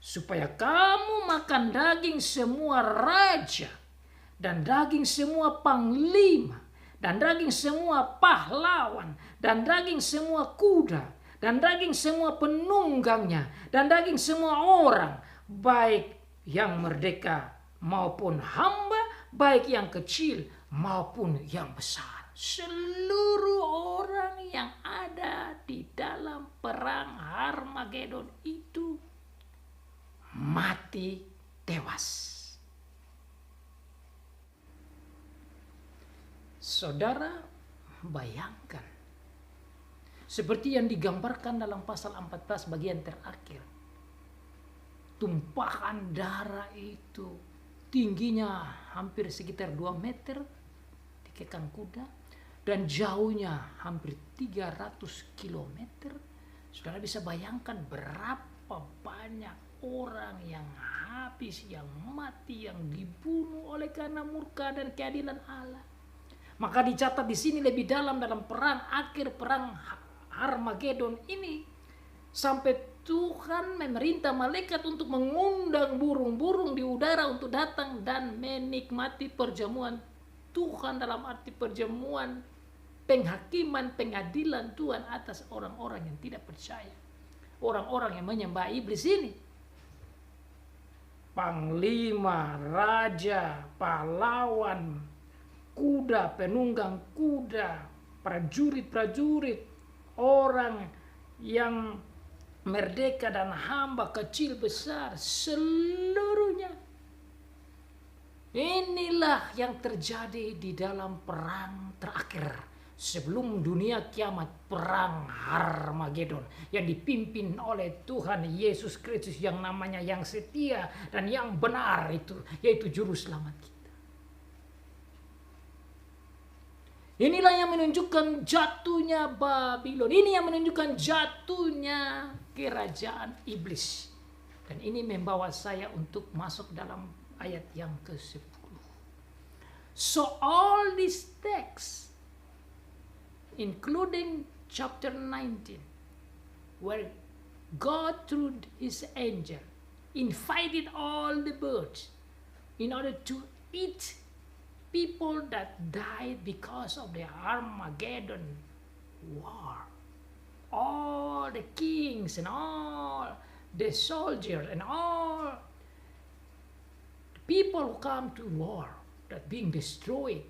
Supaya kamu makan daging semua raja, dan daging semua panglima, dan daging semua pahlawan, dan daging semua kuda, dan daging semua penunggangnya, dan daging semua orang, baik yang merdeka maupun hamba, baik yang kecil maupun yang besar. Seluruh orang yang ada di dalam perang Armageddon itu mati tewas. Saudara bayangkan, seperti yang digambarkan dalam pasal 14 bagian terakhir. Tumpahan darah itu tingginya hampir sekitar 2 meter di kekang kuda, dan jauhnya hampir 300 kilometer. Saudara bisa bayangkan berapa banyak orang yang habis, yang mati, yang dibunuh oleh karena murka dan keadilan Allah. Maka dicatat di sini lebih dalam perang akhir perang Armageddon ini, sampai Tuhan memerintah malaikat untuk mengundang burung-burung di udara untuk datang dan menikmati perjamuan Tuhan, dalam arti perjamuan penghakiman, pengadilan Tuhan atas orang-orang yang tidak percaya. Orang-orang yang menyembah iblis ini. Panglima, raja, pahlawan, kuda, penunggang kuda, prajurit-prajurit, orang yang merdeka dan hamba, kecil besar, seluruhnya. Inilah yang terjadi di dalam perang terakhir sebelum dunia kiamat, perang Armageddon yang dipimpin oleh Tuhan Yesus Kristus yang namanya Yang Setia dan Yang Benar, itu yaitu juru selamat kita. Inilah yang menunjukkan jatuhnya Babylon. Ini yang menunjukkan jatuhnya kerajaan iblis. Dan ini membawa saya untuk masuk dalam ayat yang ke-10. So all these texts, including chapter 19, where God through his angel invited all the birds in order to eat people that died because of the Armageddon war. All the kings and all the soldiers and all the people who come to war that being destroyed,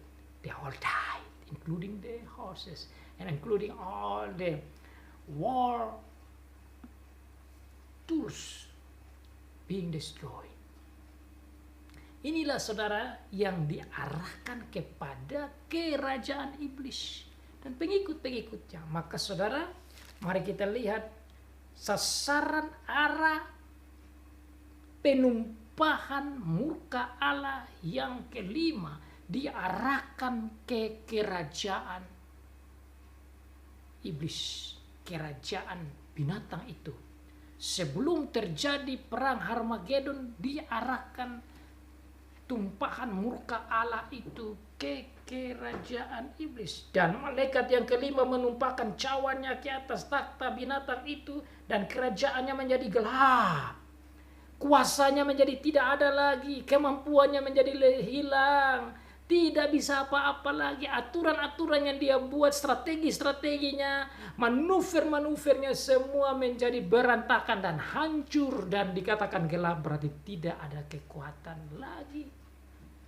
they all died, including the horses and including all the war tools being destroyed. Inilah saudara yang diarahkan kepada kerajaan iblis dan pengikut-pengikutnya. Maka saudara, mari kita lihat sasaran arah penumpahan murka Allah yang kelima diarahkan ke kerajaan iblis, kerajaan binatang itu. Sebelum terjadi perang Harmagedon, diarahkan tumpahan murka Allah itu ke kerajaan iblis. Dan malaikat yang kelima menumpahkan cawannya ke atas takhta binatang itu, dan kerajaannya menjadi gelap. Kuasanya menjadi tidak ada lagi, kemampuannya menjadi hilang. Tidak bisa apa-apa lagi. Aturan-aturan yang dia buat, strategi-strateginya, manuver-manuvernya semua menjadi berantakan dan hancur. Dan dikatakan gelap berarti tidak ada kekuatan lagi.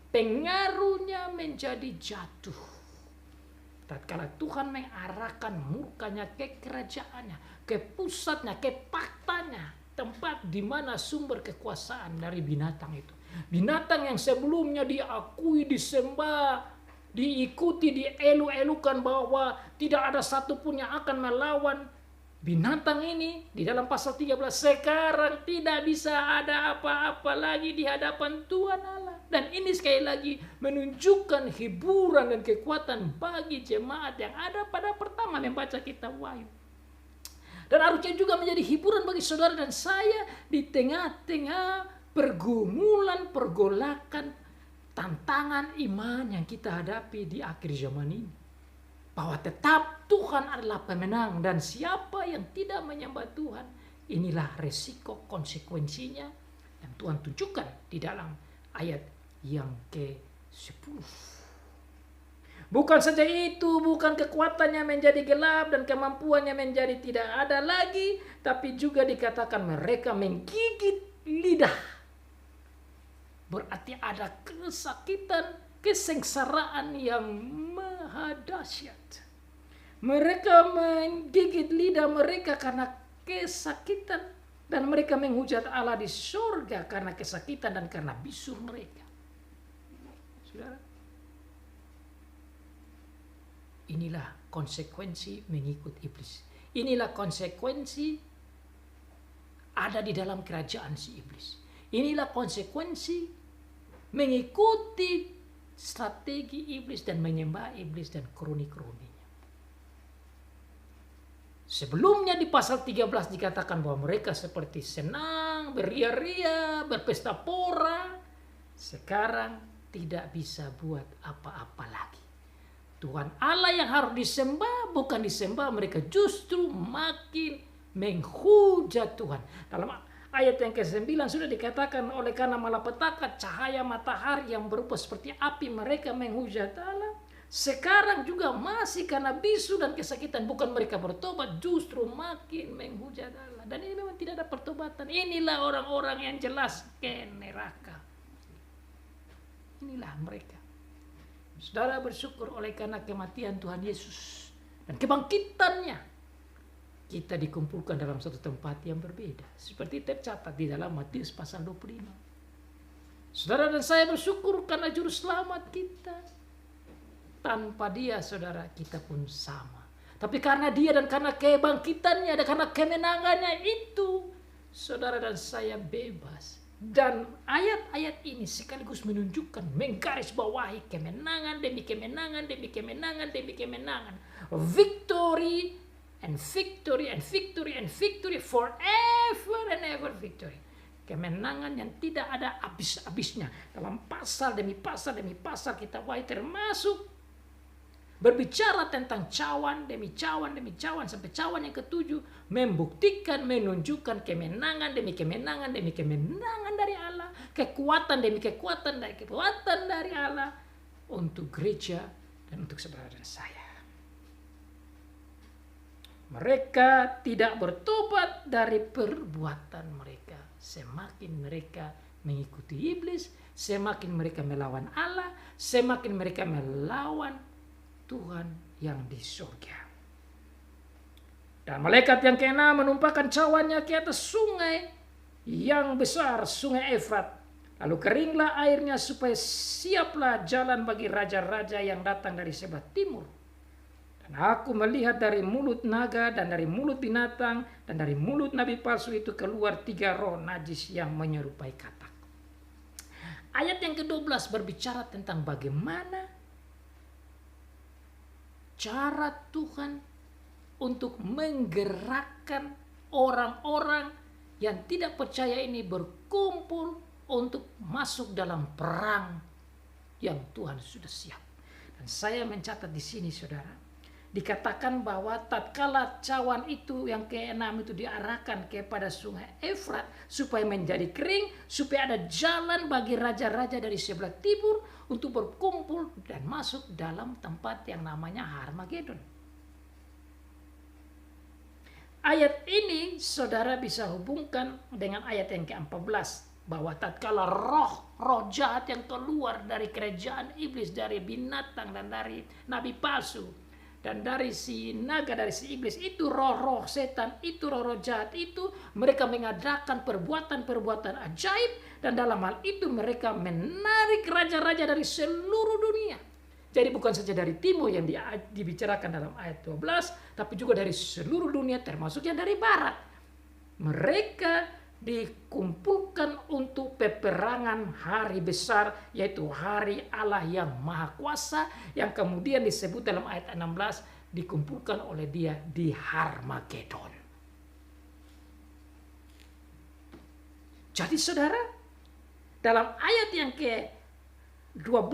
Pengaruhnya menjadi jatuh. Tatkala Tuhan mengarahkan murkanya ke kerajaannya, ke pusatnya, ke tahtanya, tempat di mana sumber kekuasaan dari binatang itu. Binatang yang sebelumnya diakui, disembah, diikuti, dielu-elukan bahwa tidak ada satupun yang akan melawan binatang ini di dalam pasal 13, sekarang tidak bisa ada apa-apa lagi di hadapan Tuhan Allah. Dan ini sekali lagi menunjukkan hiburan dan kekuatan bagi jemaat yang ada pada pertama membaca kitab Wahyu. Dan harusnya juga menjadi hiburan bagi saudara dan saya di tengah-tengah pergumulan, pergolakan, tantangan iman yang kita hadapi di akhir zaman ini. Bahwa tetap Tuhan adalah pemenang, dan siapa yang tidak menyembah Tuhan, inilah resiko konsekuensinya yang Tuhan tunjukkan di dalam ayat yang ke-10. Bukan saja itu, bukan kekuatannya menjadi gelap dan kemampuannya menjadi tidak ada lagi, tapi juga dikatakan mereka menggigit lidah. Berarti ada kesakitan, kesengsaraan yang maha dahsyat. Mereka menggigit lidah mereka karena kesakitan, dan mereka menghujat Allah di surga karena kesakitan dan karena bisu mereka. Saudara, inilah konsekuensi mengikut iblis. Inilah konsekuensi ada di dalam kerajaan si iblis. Inilah konsekuensi mengikuti strategi iblis dan menyembah iblis dan kroni-kroninya. Sebelumnya di pasal 13 dikatakan bahwa mereka seperti senang, beria-ria, berpesta pora. Sekarang tidak bisa buat apa-apa lagi. Tuhan Allah yang harus disembah bukan disembah, mereka justru makin menghujat Tuhan. Dalam ayat yang ke-9 sudah dikatakan, oleh karena malapetaka cahaya matahari yang berupa seperti api mereka menghujat Allah. Sekarang juga masih karena bisu dan kesakitan, bukan mereka bertobat, justru makin menghujat Allah. Dan ini memang tidak ada pertobatan. Inilah orang-orang yang jelas ke neraka. Inilah mereka. Saudara bersyukur oleh karena kematian Tuhan Yesus dan kebangkitannya, kita dikumpulkan dalam satu tempat yang berbeda. Seperti tercatat di dalam Matius pasal 25. Saudara dan saya bersyukur karena juru selamat kita. Tanpa dia, saudara, kita pun sama. Tapi karena dia dan karena kebangkitannya dan karena kemenangannya itu, saudara dan saya bebas. Dan ayat-ayat ini sekaligus menunjukkan, menggarisbawahi kemenangan demi kemenangan demi kemenangan demi kemenangan. Victory and victory and victory and victory, forever and ever victory. Kemenangan yang tidak ada habis-habisnya. Dalam pasal demi pasal demi pasal kita Wahyu, termasuk berbicara tentang cawan demi cawan demi cawan sampai cawan yang ketujuh, membuktikan, menunjukkan kemenangan demi kemenangan demi kemenangan dari Allah, kekuatan demi kekuatan dari Allah untuk gereja dan untuk saudara dan saya. Mereka tidak bertobat dari perbuatan mereka. Semakin mereka mengikuti iblis, semakin mereka melawan Allah, semakin mereka melawan Tuhan yang di surga. Dan malaikat yang keenam menumpahkan cawannya ke atas sungai yang besar, sungai Efrat. Lalu keringlah airnya supaya siaplah jalan bagi raja-raja yang datang dari sebelah timur. Dan aku melihat dari mulut naga dan dari mulut binatang dan dari mulut nabi palsu itu keluar 3 roh najis yang menyerupai katak. Ayat yang ke-12 berbicara tentang bagaimana cara Tuhan untuk menggerakkan orang-orang yang tidak percaya ini berkumpul untuk masuk dalam perang yang Tuhan sudah siap. Dan saya mencatat di sini, saudara, dikatakan bahwa tatkala cawan itu yang ke-6 itu diarahkan kepada sungai Efrat supaya menjadi kering, supaya ada jalan bagi raja-raja dari sebelah timur untuk berkumpul dan masuk dalam tempat yang namanya Harmagedon. Ayat ini saudara bisa hubungkan dengan ayat yang ke-14 bahwa tatkala roh jahat yang keluar dari kerajaan iblis, dari binatang dan dari nabi palsu dan dari si naga, dari si iblis itu, roh-roh setan itu, roh-roh jahat itu, mereka mengadakan perbuatan-perbuatan ajaib, dan dalam hal itu mereka menarik raja-raja dari seluruh dunia. Jadi bukan saja dari timur yang dibicarakan dalam ayat 12, tapi juga dari seluruh dunia termasuk yang dari barat. Mereka dikumpulkan untuk peperangan hari besar, yaitu hari Allah yang Maha Kuasa, yang kemudian disebut dalam ayat 16 dikumpulkan oleh Dia di Harmagedon. Jadi saudara, dalam ayat yang ke-12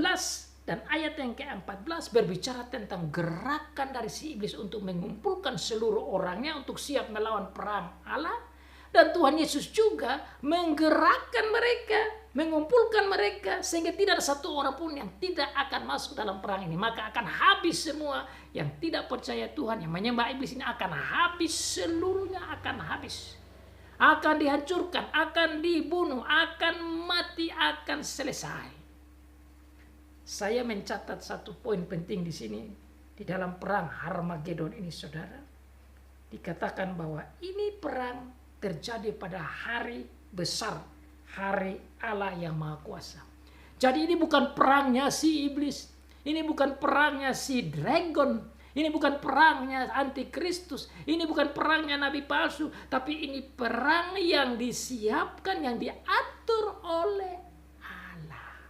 dan ayat yang ke-14 berbicara tentang gerakan dari si iblis untuk mengumpulkan seluruh orangnya untuk siap melawan perang Allah. Dan Tuhan Yesus juga menggerakkan mereka, mengumpulkan mereka, sehingga tidak ada satu orang pun yang tidak akan masuk dalam perang ini. Maka akan habis semua yang tidak percaya Tuhan, yang menyembah iblis ini akan habis, seluruhnya akan habis. Akan dihancurkan, akan dibunuh, akan mati, akan selesai. Saya mencatat satu poin penting di sini. Di dalam perang Harmagedon ini, saudara, dikatakan bahwa ini perang terjadi pada hari besar, hari Allah yang Maha Kuasa. Jadi ini bukan perangnya si iblis, ini bukan perangnya si dragon, ini bukan perangnya antikristus, ini bukan perangnya nabi palsu, tapi ini perang yang disiapkan, yang diatur oleh Allah.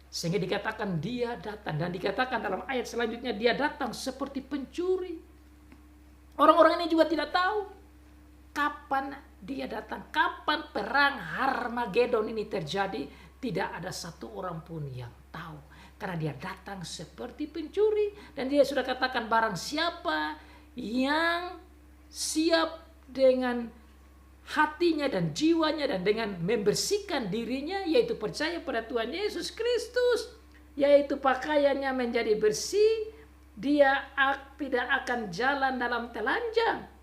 Sehingga dikatakan Dia datang, dan dikatakan dalam ayat selanjutnya Dia datang seperti pencuri. Orang-orang ini juga tidak tahu kapan Dia datang, kapan perang Harmagedon ini terjadi. Tidak ada satu orang pun yang tahu, karena Dia datang seperti pencuri. Dan Dia sudah katakan barang siapa yang siap dengan hatinya dan jiwanya dan dengan membersihkan dirinya, yaitu percaya pada Tuhan Yesus Kristus, yaitu pakaiannya menjadi bersih, dia tidak akan jalan dalam telanjang.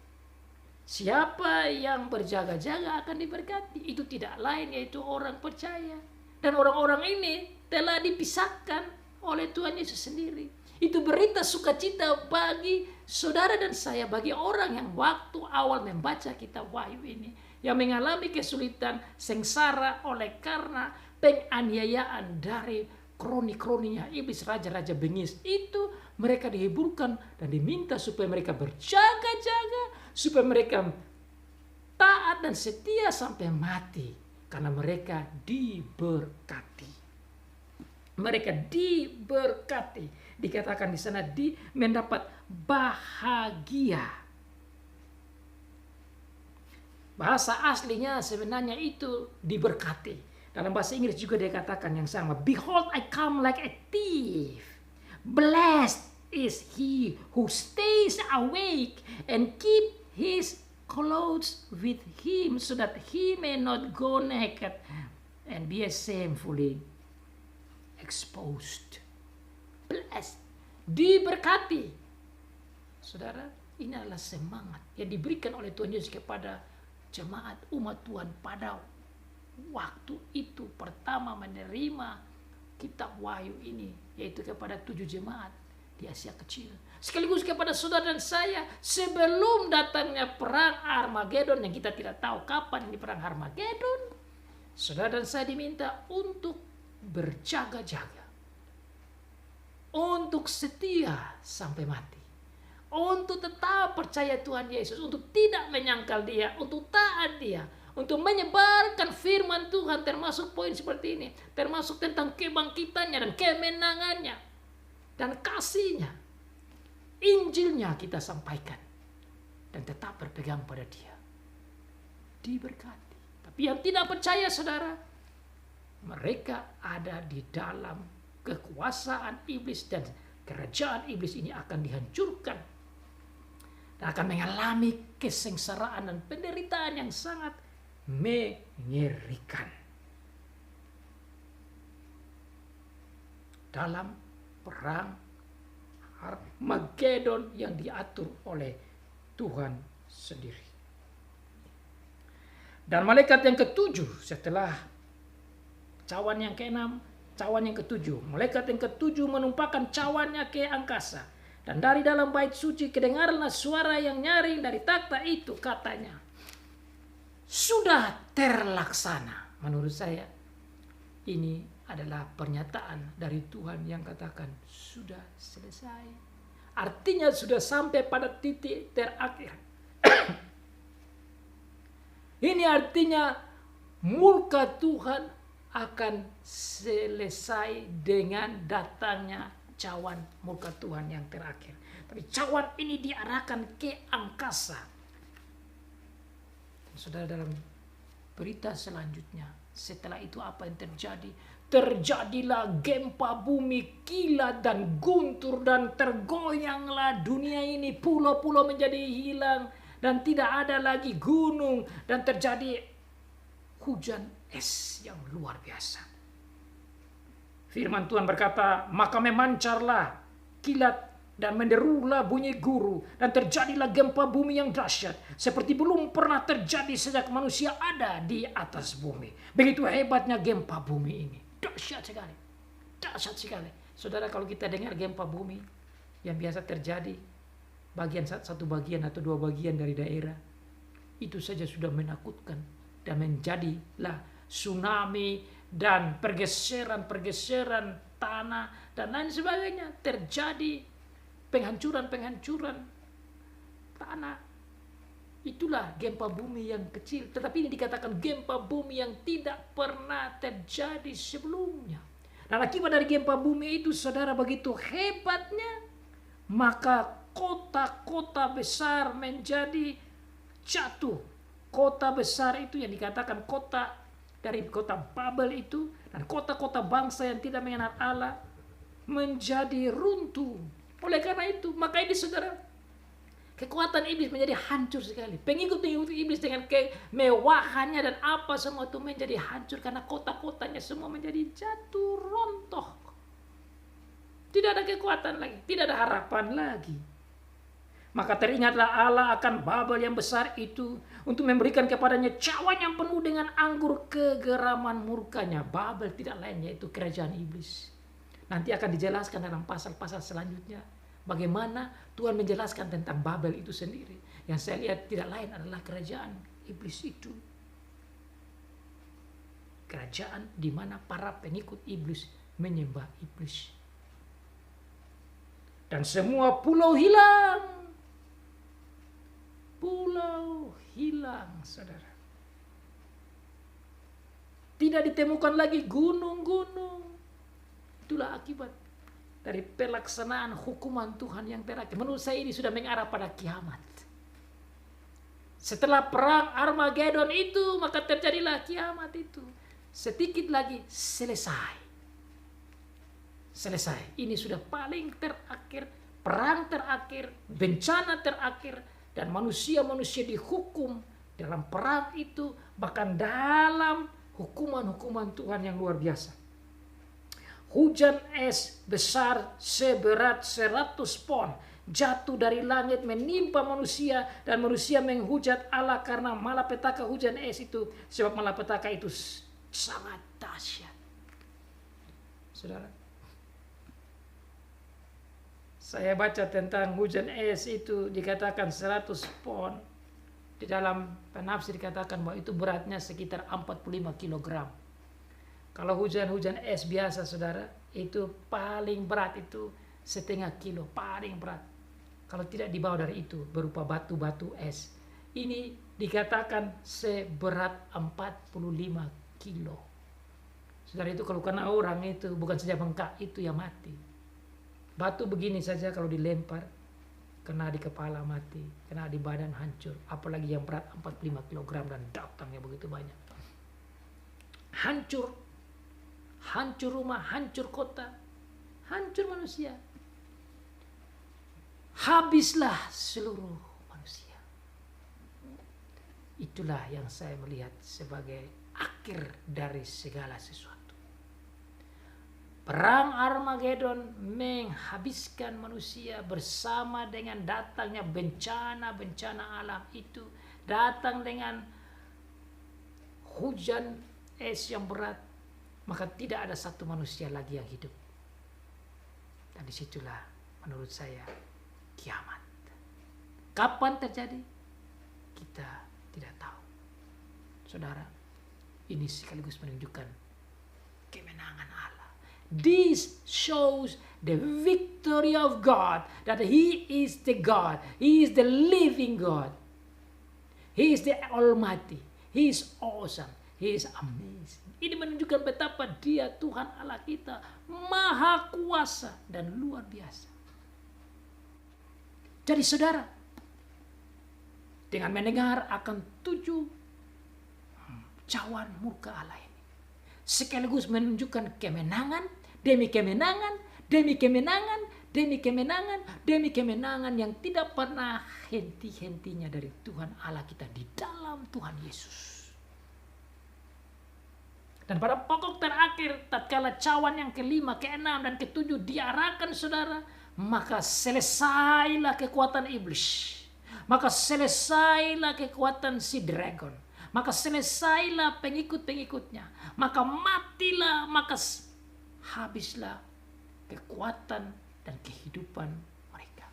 Siapa yang berjaga-jaga akan diberkati. Itu tidak lain yaitu orang percaya. Dan orang-orang ini telah dipisahkan oleh Tuhan Yesus sendiri. Itu berita sukacita bagi saudara dan saya, bagi orang yang waktu awal membaca kitab Wahyu ini, yang mengalami kesulitan, sengsara oleh karena penganiayaan dari kroni-kroninya iblis, raja-raja bengis itu. Mereka dihiburkan dan diminta supaya mereka berjaga-jaga, supaya mereka taat dan setia sampai mati, karena mereka diberkati. Mereka diberkati. Dikatakan di sana mendapat bahagia. Bahasa aslinya sebenarnya itu diberkati. Dalam bahasa Inggris juga dikatakan yang sama. Behold, I come like a thief. Blessed is he who stays awake and keep his clothes with him so that he may not go naked and be shamefully exposed. Blessed, diberkati. Saudara, ini adalah semangat yang diberikan oleh Tuhan Yesus kepada jemaat umat Tuhan pada waktu itu pertama menerima kitab Wahyu ini, yaitu kepada 7 jemaat di Asia Kecil. Sekaligus kepada saudara dan saya sebelum datangnya perang Armageddon yang kita tidak tahu kapan ini perang Armageddon. Saudara dan saya diminta untuk berjaga-jaga, untuk setia sampai mati, untuk tetap percaya Tuhan Yesus, untuk tidak menyangkal Dia, untuk taat Dia, untuk menyebarkan firman Tuhan, termasuk poin seperti ini, termasuk tentang kebangkitannya dan kemenangannya dan kasihnya. Injilnya kita sampaikan dan tetap berpegang pada Dia. Diberkati. Tapi yang tidak percaya, saudara, mereka ada di dalam kekuasaan iblis dan kerajaan iblis ini akan dihancurkan dan akan mengalami kesengsaraan dan penderitaan yang sangat mengerikan dalam perang Armageddon yang diatur oleh Tuhan sendiri. Dan malaikat yang ketujuh setelah cawan yang keenam, cawan yang ketujuh, malaikat yang ketujuh menumpahkan cawannya ke angkasa, dan dari dalam bait suci kedengaranlah suara yang nyaring dari takhta itu, katanya, sudah terlaksana. Menurut saya ini adalah pernyataan dari Tuhan yang katakan sudah selesai. Artinya sudah sampai pada titik terakhir. Ini artinya murka Tuhan akan selesai dengan datangnya cawan murka Tuhan yang terakhir. Tapi cawan ini diarahkan ke angkasa. Saudara, dalam berita selanjutnya, setelah itu apa yang terjadi? Terjadilah gempa bumi, kilat dan guntur, dan tergoyanglah dunia ini. Pulau-pulau menjadi hilang dan tidak ada lagi gunung, dan terjadi hujan es yang luar biasa. Firman Tuhan berkata, maka memancarlah kilat dan menderulah bunyi guru, dan terjadilah gempa bumi yang dahsyat seperti belum pernah terjadi sejak manusia ada di atas bumi. Begitu hebatnya gempa bumi ini. Dahsyat sekali. Dahsyat sekali. Saudara, kalau kita dengar gempa bumi yang biasa terjadi satu bagian atau 2 bagian dari daerah, itu saja sudah menakutkan dan menjadilah tsunami dan pergeseran tanah dan lain sebagainya. Terjadi penghancuran tanah. Itulah gempa bumi yang kecil. Tetapi ini dikatakan gempa bumi yang tidak pernah terjadi sebelumnya. Dan akibat dari gempa bumi itu, saudara, begitu hebatnya, maka kota-kota besar menjadi jatuh. Kota besar itu yang dikatakan kota dari kota Babel itu, dan kota-kota bangsa yang tidak mengenal Allah menjadi runtuh. Oleh karena itu, maka ini, saudara, kekuatan iblis menjadi hancur sekali. Pengikut-pengikut iblis dengan kemewahannya dan apa semua itu menjadi hancur karena kota-kotanya semua menjadi jatuh rontoh. Tidak ada kekuatan lagi, tidak ada harapan lagi. Maka teringatlah Allah akan Babel yang besar itu untuk memberikan kepadanya cawan yang penuh dengan anggur kegeraman murkanya. Babel tidak lain yaitu kerajaan iblis. Nanti akan dijelaskan dalam pasal-pasal selanjutnya bagaimana Tuhan menjelaskan tentang Babel itu sendiri. Yang saya lihat tidak lain adalah kerajaan iblis itu. Kerajaan di mana para pengikut iblis menyembah iblis. Dan semua pulau hilang. Pulau hilang, saudara. Tidak ditemukan lagi gunung-gunung. Itulah akibat dari pelaksanaan hukuman Tuhan yang terakhir. Menurut saya ini sudah mengarah pada kiamat. Setelah perang Armageddon itu, maka terjadilah kiamat itu. Sedikit lagi selesai. Selesai. Ini sudah paling terakhir perang terakhir, bencana terakhir, dan manusia-manusia dihukum dalam perang itu, bahkan dalam hukuman-hukuman Tuhan yang luar biasa. Hujan es besar seberat 100 pon jatuh dari langit menimpa manusia, dan manusia menghujat Allah karena malapetaka hujan es itu, sebab malapetaka itu sangat dahsyat. Saudara, saya baca tentang hujan es itu dikatakan 100 pon. Di dalam penafsir dikatakan bahwa itu beratnya sekitar 45 kg. Kalau hujan-hujan es biasa, saudara, itu paling berat itu setengah kilo, paling berat. Kalau tidak di bawah dari itu, berupa batu-batu es. Ini dikatakan seberat 45 kilo. Saudara, itu kalau kena orang itu bukan saja bengkak, itu yang mati. Batu begini saja kalau dilempar, kena di kepala mati, kena di badan hancur. Apalagi yang berat 45 kg dan datangnya begitu banyak. Hancur. Hancur rumah, hancur kota, hancur manusia. Habislah seluruh manusia. Itulah yang saya melihat sebagai akhir dari segala sesuatu. Perang Armageddon menghabiskan manusia bersama dengan datangnya bencana-bencana alam itu. Datang dengan hujan es yang berat. Maka tidak ada satu manusia lagi yang hidup. Dan disitulah menurut saya kiamat. Kapan terjadi? Kita tidak tahu. Saudara, ini sekaligus menunjukkan kemenangan Allah. This shows the victory of God, that He is the God. He is the living God. He is the Almighty. He is awesome. He is amazing. Ini menunjukkan betapa Dia Tuhan Allah kita maha kuasa dan luar biasa. Jadi saudara, dengan mendengar akan 7 cawan murka Allah ini, sekaligus menunjukkan kemenangan demi kemenangan, demi kemenangan, demi kemenangan, demi kemenangan yang tidak pernah henti-hentinya dari Tuhan Allah kita di dalam Tuhan Yesus. Dan pada pokok terakhir, tatkala cawan yang kelima, keenam, dan ketujuh diarahkan, saudara, maka selesailah kekuatan iblis. Maka selesailah kekuatan si dragon. Maka selesailah pengikut-pengikutnya. Maka matilah, maka habislah kekuatan dan kehidupan mereka.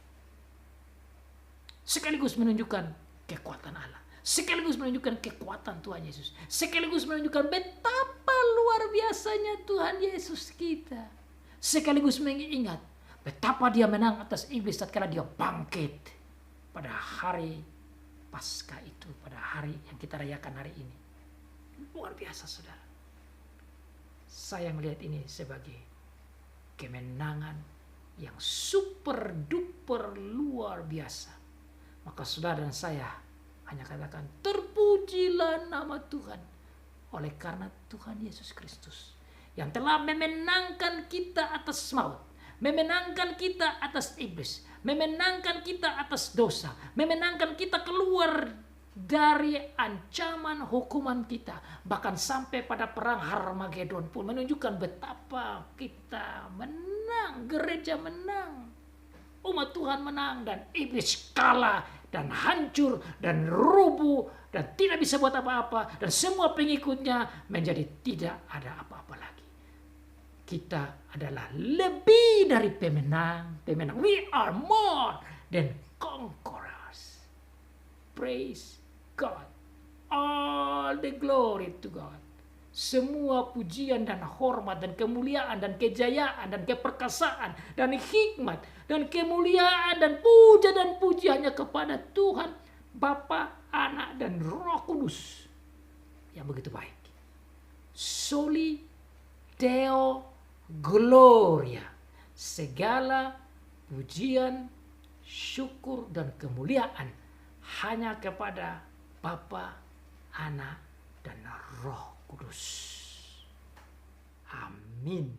Sekaligus menunjukkan kekuatan Allah. Sekaligus menunjukkan kekuatan Tuhan Yesus. Sekaligus menunjukkan betapa luar biasanya Tuhan Yesus kita. Sekaligus mengingat betapa Dia menang atas iblis tatkala Dia bangkit pada hari Paskah itu, pada hari yang kita rayakan hari ini. Luar biasa, saudara. Saya melihat ini sebagai kemenangan yang super duper luar biasa. Maka saudara dan saya hanya katakan, terpujilah nama Tuhan. Oleh karena Tuhan Yesus Kristus yang telah memenangkan kita atas maut, memenangkan kita atas iblis, memenangkan kita atas dosa, memenangkan kita keluar dari ancaman hukuman kita. Bahkan sampai pada perang Armageddon pun menunjukkan betapa kita menang, gereja menang, umat Tuhan menang, dan iblis kalah dan hancur dan rubuh dan tidak bisa buat apa-apa, dan semua pengikutnya menjadi tidak ada apa-apa lagi. Kita adalah lebih dari pemenang. We are more than conquerors. Praise God. All the glory to God. Semua pujian dan hormat dan kemuliaan dan kejayaan dan keperkasaan dan hikmat dan kemuliaan dan puja dan pujiannya kepada Tuhan Bapa, Anak, dan Roh Kudus yang begitu baik. Soli Deo Gloria. Segala pujian, syukur, dan kemuliaan hanya kepada Bapa, Anak, dan Roh Kudus. Amin.